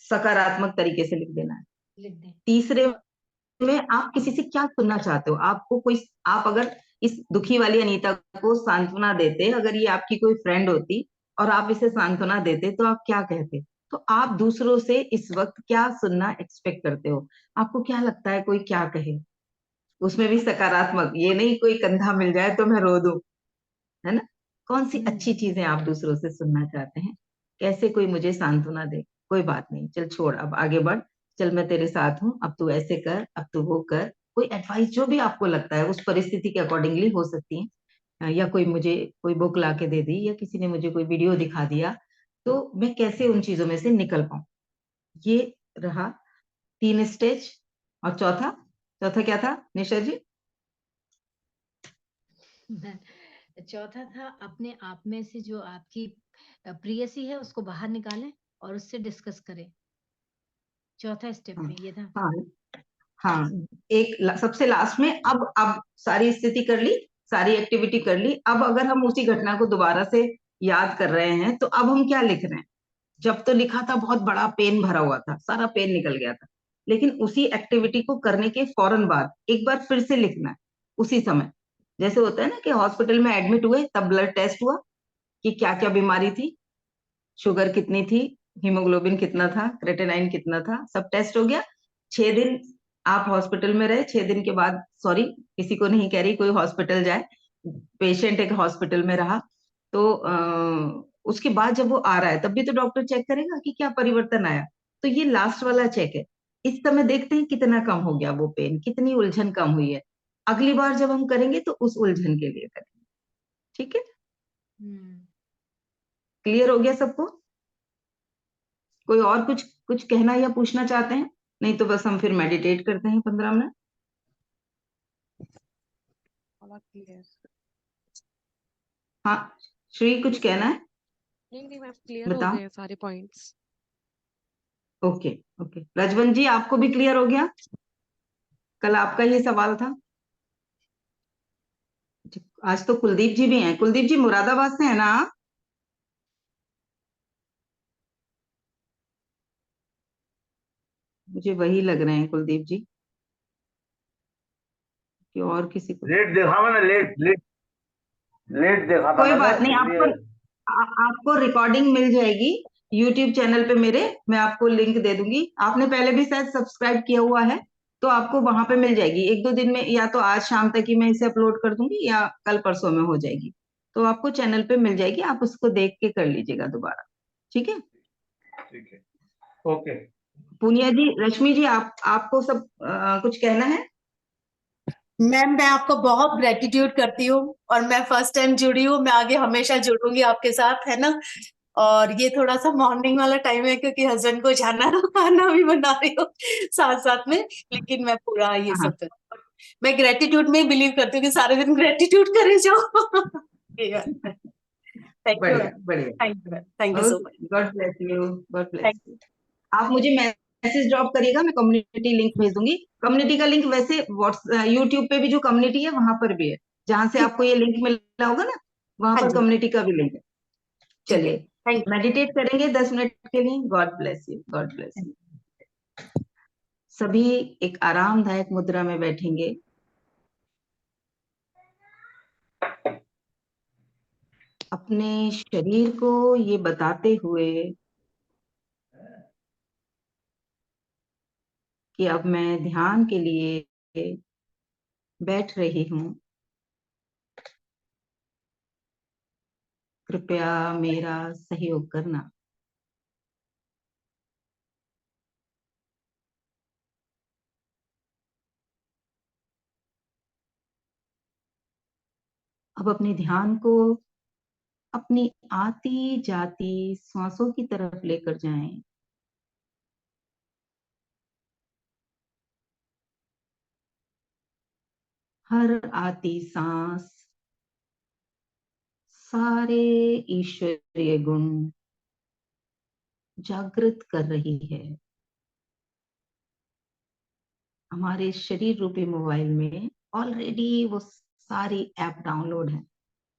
सकारात्मक तरीके से लिख देना है। लिख दें। तीसरे और में आप किसी से क्या सुनना चाहते हो, आपको कोई, आप अगर इस दुखी वाली अनीता को सांत्वना देते, अगर ये आपकी कोई फ्रेंड होती और आप इसे सांत्वना देते तो आप क्या कहते? तो आप दूसरों से इस वक्त क्या सुनना एक्सपेक्ट करते हो, आपको क्या लगता है कोई क्या कहे? उसमें भी सकारात्मक, ये नहीं कोई कंधा मिल जाए तो मैं रो दूं, है ना? कौन सी हम्म अच्छी चीजें आप दूसरों से सुनना चाहते हैं? कैसे कोई मुझे सांत्वना दे, कोई बात नहीं, चल छोड़, अब आगे बढ़, चल मैं तेरे साथ हूँ, अब तू ऐसे कर, अब तू वो कर। कोई एडवाइस जो भी आपको लगता है उस परिस्थिति के अकॉर्डिंगली हो सकती है। या कोई मुझे कोई बुक ला के दे दी, या किसी ने मुझे कोई वीडियो दिखा दिया, तो मैं कैसे उन चीजों में से निकल पाऊं। ये रहा 3 स्टेज। और चौथा, चौथा क्या था निशा जी? चौथा था अपने आप में से जो आपकी प्रेयसी है उसको बाहर निकालें और उससे डिस्कस करें। चौथा स्टेप हाँ में ये था। हाँ हाँ, सबसे लास्ट में, अब सारी स्थिति कर ली, सारी एक्टिविटी कर ली, अब अगर हम उसी घटना को दोबारा से याद कर रहे हैं तो अब हम क्या लिख रहे हैं? जब तो लिखा था बहुत बड़ा पेन भरा हुआ था, सारा पेन निकल गया था, लेकिन उसी एक्टिविटी को करने के फौरन बाद एक बार फिर से लिखना है, उसी समय। जैसे होता है ना कि हॉस्पिटल में एडमिट हुए तब ब्लड टेस्ट हुआ कि क्या क्या बीमारी थी, शुगर कितनी थी, हीमोग्लोबिन कितना था, क्रेटेनाइन कितना था, सब टेस्ट हो गया। 6 दिन आप हॉस्पिटल में रहे, 6 दिन के बाद, सॉरी किसी को नहीं कह रही कोई हॉस्पिटल जाए, पेशेंट एक हॉस्पिटल में रहा, तो उसके बाद जब वो आ रहा है तब भी तो डॉक्टर चेक करेगा कि क्या परिवर्तन आया। तो ये लास्ट वाला चेक है। इस समय देखते हैं कितना कम हो गया वो पेन, कितनी उलझन कम हुई है। अगली बार जब हम करेंगे तो उस उलझन के लिए करेंगे। ठीक है? हम्म क्लियर हो गया सबको? कोई और कुछ कुछ कहना या पूछना चाहते हैं? नहीं तो बस हम फिर मेडिटेट करते हैं 15 मिनट। बहुत क्लियर। हाँ, श्री कुछ कहना है? नहीं नहीं मैम, क्लियर हो बताओ। गए सारे पॉइंट्स। ओके ओके, रजवंत जी आपको भी क्लियर हो गया? कल आपका ये सवाल था। आज तो कुलदीप जी भी हैं। कुलदीप जी मुरादाबाद से है ना आप? मुझे वही लग रहे हैं कुलदीप जी, कि और किसी को। लेट देखा मैंने, लेट लेट लेट देखा था कोई मैंने बात नहीं, आपको इसलिए। आपको रिकॉर्डिंग मिल जाएगी यूट्यूब चैनल पे मेरे, मैं आपको लिंक दे दूंगी। आपने पहले भी शायद सब्सक्राइब किया हुआ है, तो आपको वहां पे मिल जाएगी। 1-2 दिन में, या तो आज शाम तक ही मैं इसे अपलोड कर दूंगी या कल परसों में हो जाएगी, तो आपको चैनल पे मिल जाएगी, आप उसको देख के कर लीजिएगा दोबारा। ठीक है? ठीक है, ओके। पूनिया जी, रश्मि जी, आपको सब कुछ कहना है? मैम मैं आपका बहुत ग्रेटिट्यूड करती हूँ और मैं फर्स्ट टाइम जुड़ी हूँ, मैं आगे हमेशा जुड़ूंगी आपके साथ, है ना। और ये थोड़ा सा मॉर्निंग वाला टाइम है क्योंकि हस्बैंड को जाना है, खाना भी बना रही हूँ साथ साथ में, लेकिन मैं पूरा ये हाँ, सब मैं ग्रेटिट्यूड में बिलीव करती हूँ कि सारे दिन ग्रेटिट्यूड करे जाओ। थैंक यू मैम, बढ़िया बढ़िया। Thank you ma'am, thank you so much. God bless you, God bless thank you. आप मुझे मैसेज ड्रॉप करिएगा, मैं कम्युनिटी लिंक भेज दूंगी। कम्युनिटी का लिंक वैसे व्हाट्स यूट्यूब पे भी जो कम्युनिटी है वहां पर भी है, जहां से ठीक। आपको ये लिंक मिला होगा ना, वहां हाँ पर जी, कम्युनिटी का भी लिंक है। ठीक है, चलिए, थैंक मेडिटेट करेंगे 10 मिनट के लिए। God bless you, God bless you. You. सभी एक आरामदायक मुद्रा में बैठेंगे। अपने शरीर को ये बताते हुए कि अब मैं ध्यान के लिए बैठ रही हूँ। कृपया मेरा सहयोग करना। अब अपने ध्यान को अपनी आती जाती श्वासों की तरफ लेकर जाएं। हर आती सांस सारे ईश्वरीय गुण जागृत कर रही है। हमारे शरीर रूपी मोबाइल में ऑलरेडी वो सारी ऐप डाउनलोड है,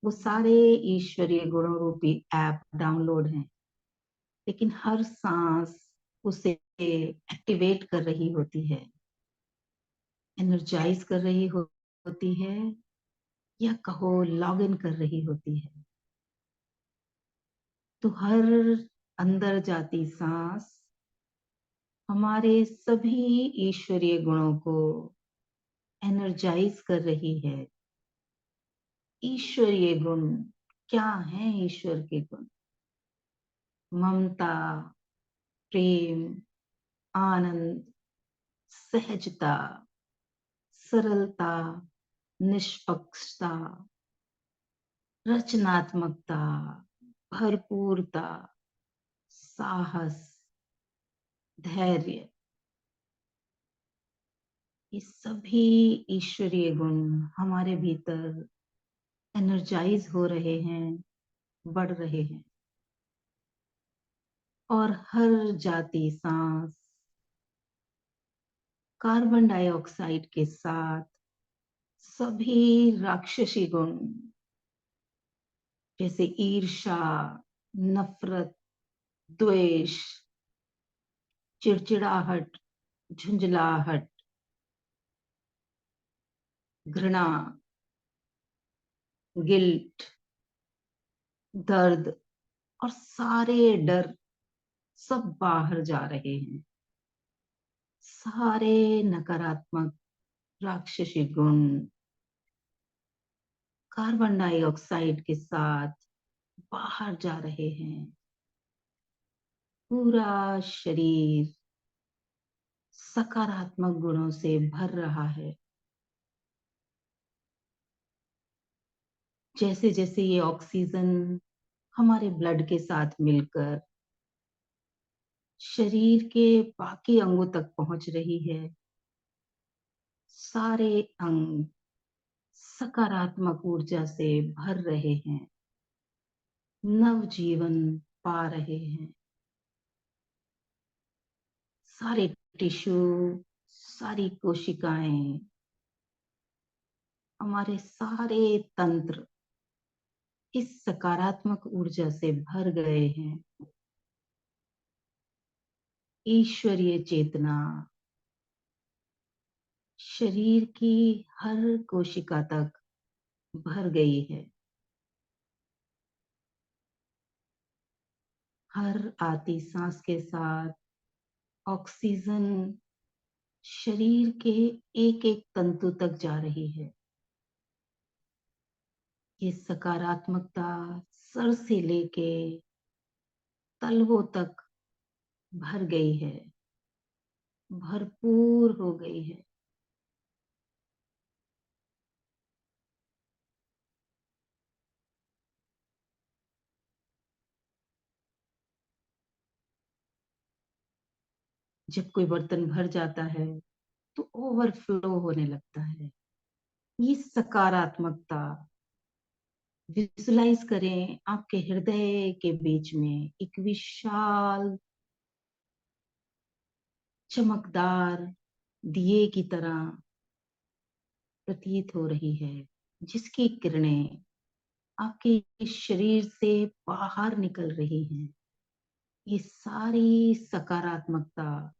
वो सारे ईश्वरीय गुणों रूपी ऐप डाउनलोड हैं, लेकिन हर सांस उसे एक्टिवेट कर रही होती है, एनर्जाइज कर रही होती है, या कहो लॉग इन कर रही होती है। तो हर अंदर जाती सांस हमारे सभी ईश्वरीय गुणों को एनर्जाइज कर रही है। ईश्वरीय गुण क्या है? ईश्वर के गुण ममता, प्रेम, आनंद, सहजता, सरलता, निष्पक्षता, रचनात्मकता, भरपूरता, साहस, धैर्य, ये सभी ईश्वरीय गुण हमारे भीतर एनर्जाइज हो रहे हैं, बढ़ रहे हैं। और हर जाती सांस कार्बन डाइऑक्साइड के साथ सभी राक्षसी गुण जैसे ईर्ष्या, नफरत, द्वेष, चिड़चिड़ाहट, झुंझलाहट, घृणा, गिल्ट, दर्द और सारे डर सब बाहर जा रहे हैं। सारे नकारात्मक राक्षसी गुण कार्बन डाइऑक्साइड के साथ बाहर जा रहे हैं। पूरा शरीर सकारात्मक गुणों से भर रहा है। जैसे जैसे ये ऑक्सीजन हमारे ब्लड के साथ मिलकर शरीर के बाकी अंगों तक पहुंच रही है, सारे अंग सकारात्मक ऊर्जा से भर रहे हैं, नव जीवन पा रहे हैं। सारे टिश्यू, सारी कोशिकाएं, हमारे सारे तंत्र इस सकारात्मक ऊर्जा से भर गए हैं। ईश्वरीय चेतना शरीर की हर कोशिका तक भर गई है। हर आती सांस के साथ ऑक्सीजन शरीर के एक एक तंतु तक जा रही है। ये सकारात्मकता सर से लेके तलवों तक भर गई है, भरपूर हो गई है। जब कोई बर्तन भर जाता है तो ओवरफ्लो होने लगता है। ये सकारात्मकता विजुलाइज करें, आपके हृदय के बीच में एक विशाल चमकदार दिए की तरह प्रतीत हो रही है, जिसकी किरणें आपके शरीर से बाहर निकल रही हैं। ये सारी सकारात्मकता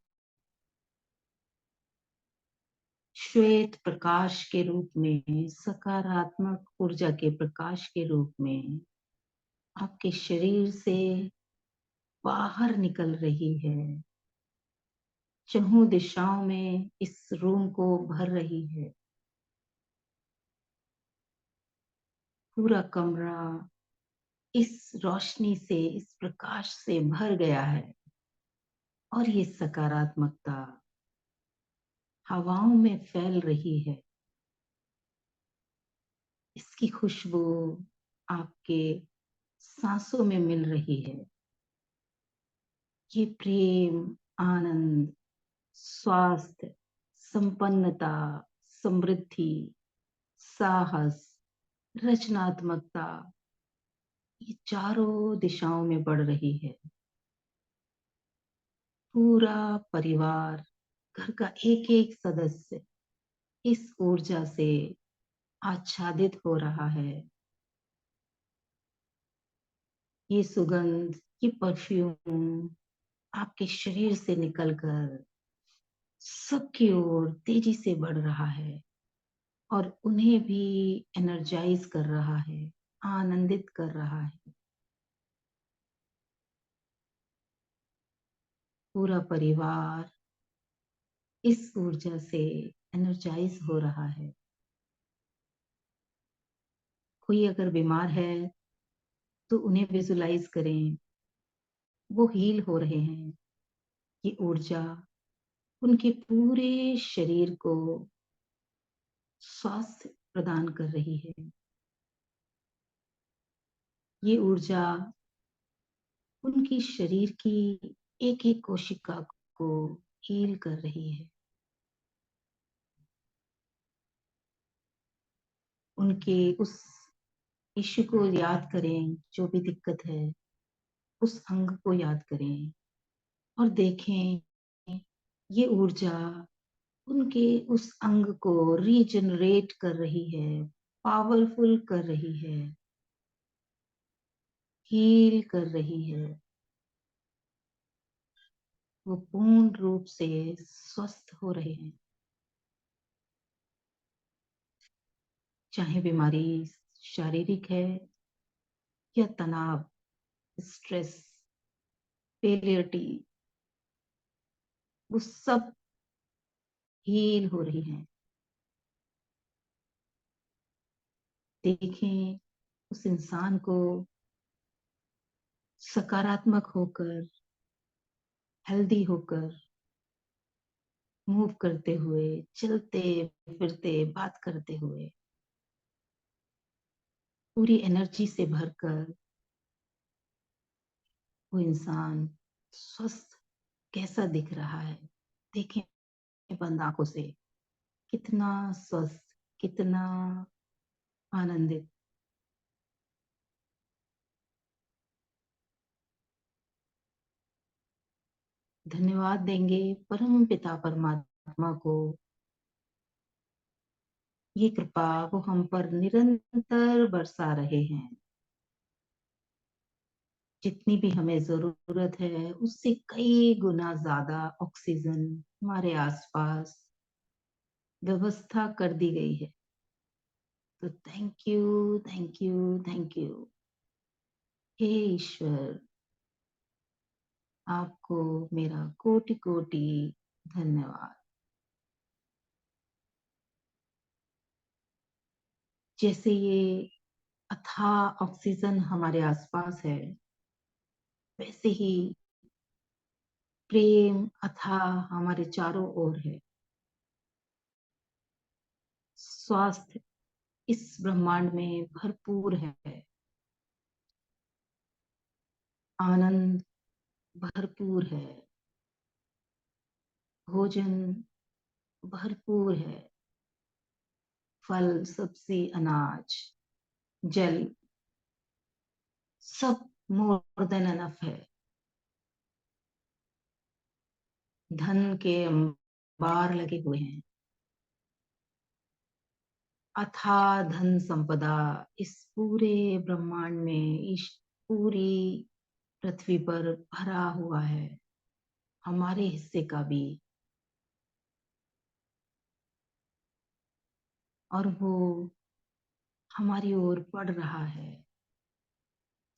श्वेत प्रकाश के रूप में, सकारात्मक ऊर्जा के प्रकाश के रूप में आपके शरीर से बाहर निकल रही है। चहुं दिशाओं में इस रूम को भर रही है। पूरा कमरा इस रोशनी से, इस प्रकाश से भर गया है और ये सकारात्मकता हवाओं में फैल रही है। इसकी खुशबू आपके सांसों में मिल रही है। ये प्रेम, आनंद, स्वास्थ्य, संपन्नता, समृद्धि, साहस, रचनात्मकता, ये चारों दिशाओं में बढ़ रही है। पूरा परिवार, घर का एक एक सदस्य इस ऊर्जा से आच्छादित हो रहा है। ये सुगंध, ये परफ्यूम आपके शरीर से निकलकर सबकी ओर तेजी से बढ़ रहा है और उन्हें भी एनर्जाइज कर रहा है, आनंदित कर रहा है। पूरा परिवार इस ऊर्जा से एनर्जाइज हो रहा है। कोई अगर बीमार है तो उन्हें विजुलाइज करें, वो हील हो रहे हैं। ये ऊर्जा उनके पूरे शरीर को स्वास्थ्य प्रदान कर रही है। ये ऊर्जा उनकी शरीर की एक एक कोशिका को हील कर रही है। उनके उस इश्यू को याद करें, जो भी दिक्कत है उस अंग को याद करें और देखें ये ऊर्जा उनके उस अंग को रीजनरेट कर रही है, पावरफुल कर रही है, हील कर रही है। वो पूर्ण रूप से स्वस्थ हो रहे हैं। चाहे बीमारी शारीरिक है या तनाव, स्ट्रेस, फेलियरिटी, वो सब हील हो रही हैं। देखें उस इंसान को सकारात्मक होकर, हेल्दी होकर मूव करते हुए, चलते फिरते, बात करते हुए, पूरी एनर्जी से भरकर वो इंसान स्वस्थ कैसा दिख रहा है। देखें बंद आंखों से, कितना स्वस्थ, कितना आनंदित। धन्यवाद देंगे परम पिता परमात्मा को। ये कृपा वो हम पर निरंतर बरसा रहे हैं। जितनी भी हमें जरूरत है उससे कई गुना ज्यादा ऑक्सीजन हमारे आसपास व्यवस्था कर दी गई है। तो thank you, thank you, thank you. हे ईश्वर, आपको मेरा कोटि कोटि धन्यवाद। जैसे ये अथाह ऑक्सीजन हमारे आसपास है, वैसे ही प्रेम अथाह हमारे चारों ओर है। स्वास्थ्य इस ब्रह्मांड में भरपूर है। आनंद भरपूर है। भोजन भरपूर है। फल, सब्जी, अनाज, जल, सब मोर देन एनफ है। धन के अंबार लगे हुए हैं। अथाह धन संपदा इस पूरे ब्रह्मांड में, इस पूरी पृथ्वी पर भरा हुआ है। हमारे हिस्से का भी। और वो हमारी ओर बढ़ रहा है।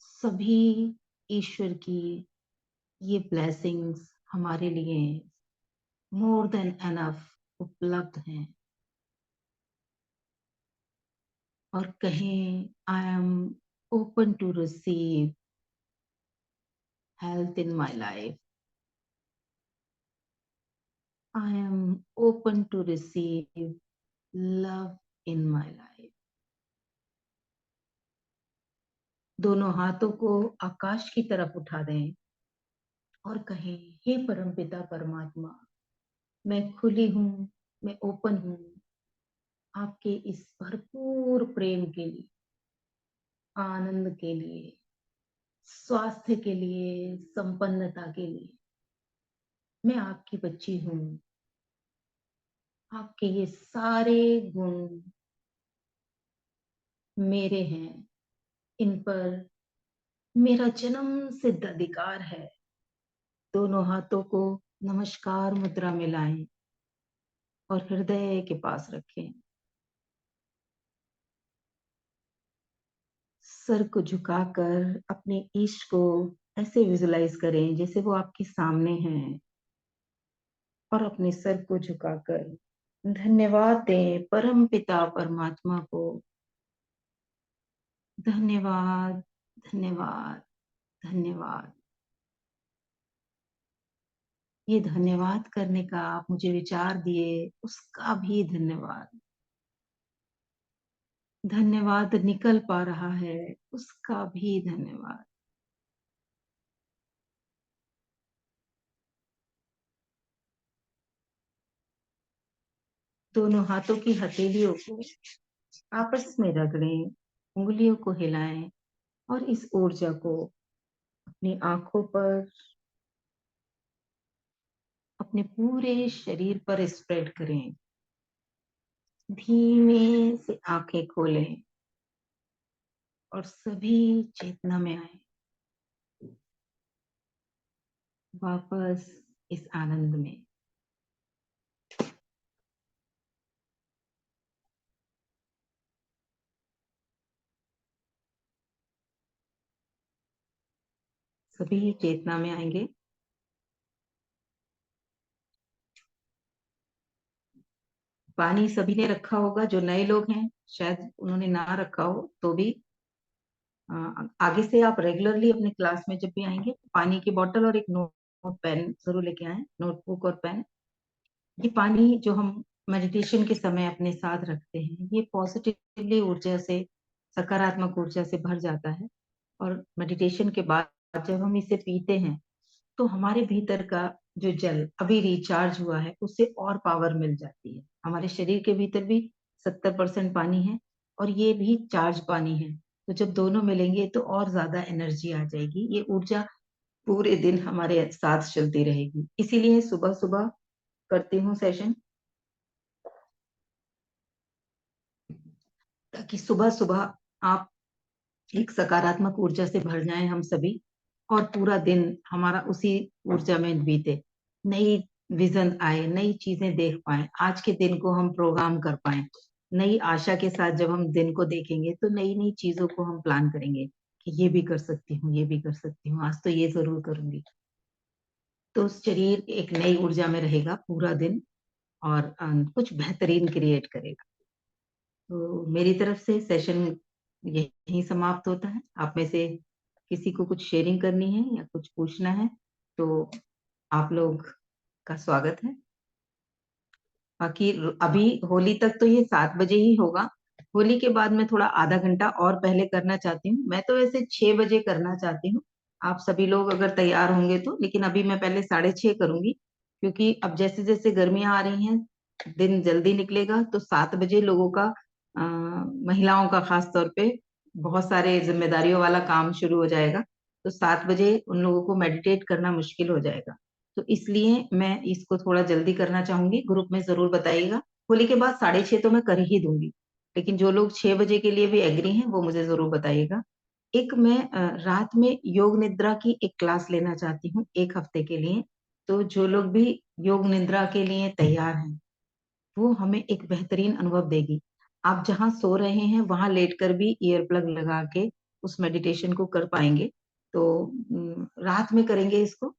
सभी ईश्वर की ये ब्लेसिंग्स हमारे लिए मोर देन एनफ उपलब्ध हैं, और कहें I am open to receive health in my life, I am open to receive love in my life. दोनों हाथों को आकाश की तरफ उठा दें और कहें, हे परमपिता परमात्मा, मैं खुली हूं, मैं ओपन हूं आपके इस भरपूर प्रेम के लिए, आनंद के लिए, स्वास्थ्य के लिए, संपन्नता के लिए। मैं आपकी बच्ची हूं, आपके ये सारे गुण मेरे हैं, इन पर मेरा जन्म सिद्ध अधिकार है। दोनों हाथों को नमस्कार मुद्रा में लाएं और हृदय के पास रखें। सर को झुकाकर अपने ईश को ऐसे विजुलाइज करें जैसे वो आपके सामने हैं, और अपने सर को झुकाकर धन्यवाद दें परम पिता परमात्मा को। धन्यवाद, धन्यवाद, धन्यवाद। ये धन्यवाद करने का आप मुझे विचार दिए, उसका भी धन्यवाद। धन्यवाद निकल पा रहा है, उसका भी धन्यवाद। दोनों हाथों की हथेलियों को आपस में रगड़ें, उंगलियों को हिलाएं और इस ऊर्जा को अपनी आंखों पर, अपने पूरे शरीर पर स्प्रेड करें। धीमे से आंखें खोलें और सभी चेतना में आए, वापस इस आनंद में। सभी चेतना में आएंगे। पानी सभी ने रखा होगा, जो नए लोग हैं शायद उन्होंने ना रखा हो तो भी आगे से आप रेगुलरली अपने क्लास में जब भी आएंगे पानी की बोतल और एक नोट पेन जरूर लेके आए, नोटबुक और पेन। ये पानी जो हम मेडिटेशन के समय अपने साथ रखते हैं, ये पॉजिटिवली ऊर्जा से, सकारात्मक ऊर्जा से भर जाता है, और मेडिटेशन के बाद जब हम इसे पीते हैं तो हमारे भीतर का जो जल अभी रिचार्ज हुआ है उससे और पावर मिल जाती है। हमारे शरीर के भीतर भी 70% पानी है और ये भी चार्ज पानी है, तो जब दोनों मिलेंगे तो और ज्यादा एनर्जी आ जाएगी। ये ऊर्जा पूरे दिन हमारे साथ चलती रहेगी। इसीलिए सुबह सुबह करती हूँ सेशन, ताकि सुबह सुबह आप एक सकारात्मक ऊर्जा से भर जाएं हम सभी, और पूरा दिन हमारा उसी ऊर्जा में बीते, नई विजन आए, नई चीजें देख पाए, आज के दिन को हम प्रोग्राम कर पाए, नई आशा के साथ जब हम दिन को देखेंगे तो नई नई चीजों को हम प्लान करेंगे कि ये भी कर सकती हूँ, ये भी कर सकती हूँ, आज तो ये जरूर करूंगी। तो शरीर एक नई ऊर्जा में रहेगा पूरा दिन और कुछ बेहतरीन क्रिएट करेगा। तो मेरी तरफ से सेशन यही समाप्त होता है। आप में से किसी को कुछ शेयरिंग करनी है या कुछ पूछना है तो आप लोग का स्वागत है। बाकी अभी होली तक तो ये 7 बजे ही होगा। होली के बाद मैं थोड़ा आधा घंटा और पहले करना चाहती हूँ। मैं तो वैसे 6 बजे करना चाहती हूँ, आप सभी लोग अगर तैयार होंगे तो, लेकिन अभी मैं पहले 6:30 करूंगी, क्योंकि अब जैसे जैसे गर्मियां आ रही हैं दिन जल्दी निकलेगा, तो 7 बजे लोगों का महिलाओं का खास तौर पे बहुत सारे जिम्मेदारियों वाला काम शुरू हो जाएगा, तो 7 बजे उन लोगों को मेडिटेट करना मुश्किल हो जाएगा। तो इसलिए मैं इसको थोड़ा जल्दी करना चाहूंगी। ग्रुप में जरूर बताइएगा। होली के बाद 6:30 तो मैं कर ही दूंगी, लेकिन जो लोग 6 बजे के लिए भी एग्री हैं वो मुझे जरूर बताइएगा। एक मैं रात में योग निद्रा की एक क्लास लेना चाहती हूँ 1 हफ्ते के लिए। तो जो लोग भी योग निद्रा के लिए तैयार हैं वो हमें एक बेहतरीन अनुभव देगी। आप जहाँ सो रहे हैं वहां लेटकर भी ईयर प्लग लगा के उस मेडिटेशन को कर पाएंगे। तो रात में करेंगे इसको,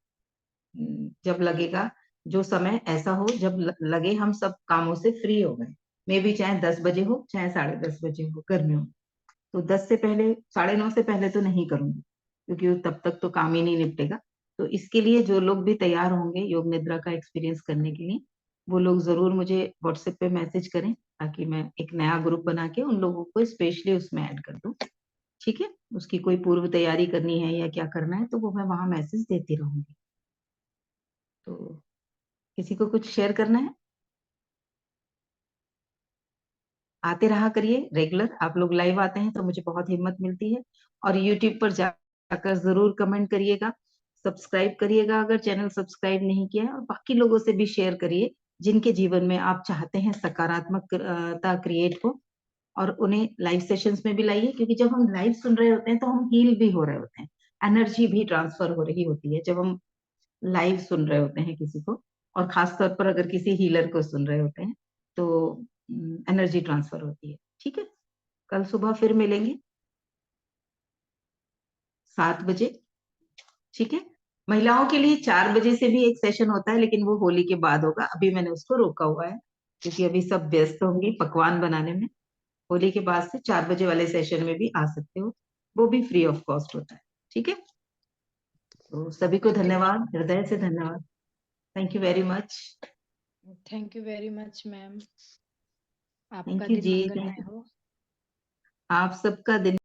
जब लगेगा जो समय ऐसा हो जब लगे हम सब कामों से फ्री हो गए, मे भी चाहे 10 बजे हो चाहे 10:30 बजे हो गर्मियों में, तो 10 से पहले 9:30 से पहले तो नहीं करूंगी, क्योंकि तब तक तो काम ही नहीं निपटेगा। तो इसके लिए जो लोग भी तैयार होंगे योग निद्रा का एक्सपीरियंस करने के लिए, वो लोग जरूर मुझे व्हाट्सएप पे मैसेज करें, ताकि मैं एक नया ग्रुप बना के उन लोगों को स्पेशली उसमें ऐड कर दूं। ठीक है, उसकी कोई पूर्व तैयारी करनी है या क्या करना है तो वो मैं वहां मैसेज देती रहूंगी। तो किसी को कुछ शेयर करना है? आते रहा करिए रेगुलर, आप लोग लाइव आते हैं तो मुझे बहुत हिम्मत मिलती है। और यूट्यूब पर जाकर जरूर कमेंट करिएगा, सब्सक्राइब करिएगा अगर चैनल सब्सक्राइब नहीं किया है, और बाकी लोगों से भी शेयर करिए जिनके जीवन में आप चाहते हैं सकारात्मकता क्रिएट हो, और उन्हें लाइव सेशंस में भी लाइए, क्योंकि जब हम लाइव सुन रहे होते हैं तो हम हील भी हो रहे होते हैं, एनर्जी भी ट्रांसफर हो रही होती है जब हम लाइव सुन रहे होते हैं किसी को, और खास तौर पर अगर किसी हीलर को सुन रहे होते हैं तो एनर्जी ट्रांसफर होती है। ठीक है, कल सुबह फिर मिलेंगे 7 बजे। ठीक है, महिलाओं के लिए 4 बजे से भी एक सेशन होता है, लेकिन वो होली के बाद होगा, अभी मैंने उसको रोका हुआ है क्योंकि अभी सब व्यस्त होंगे पकवान बनाने में। होली के बाद से 4 बजे वाले सेशन में भी आ सकते हो, वो भी फ्री ऑफ कॉस्ट होता है। ठीक है, तो सभी को धन्यवाद, हृदय से धन्यवाद। Thank you very much. Thank you very much ma'am, आपका थैंक यू दिन जी, मंगलमय हो। आप सबका दिन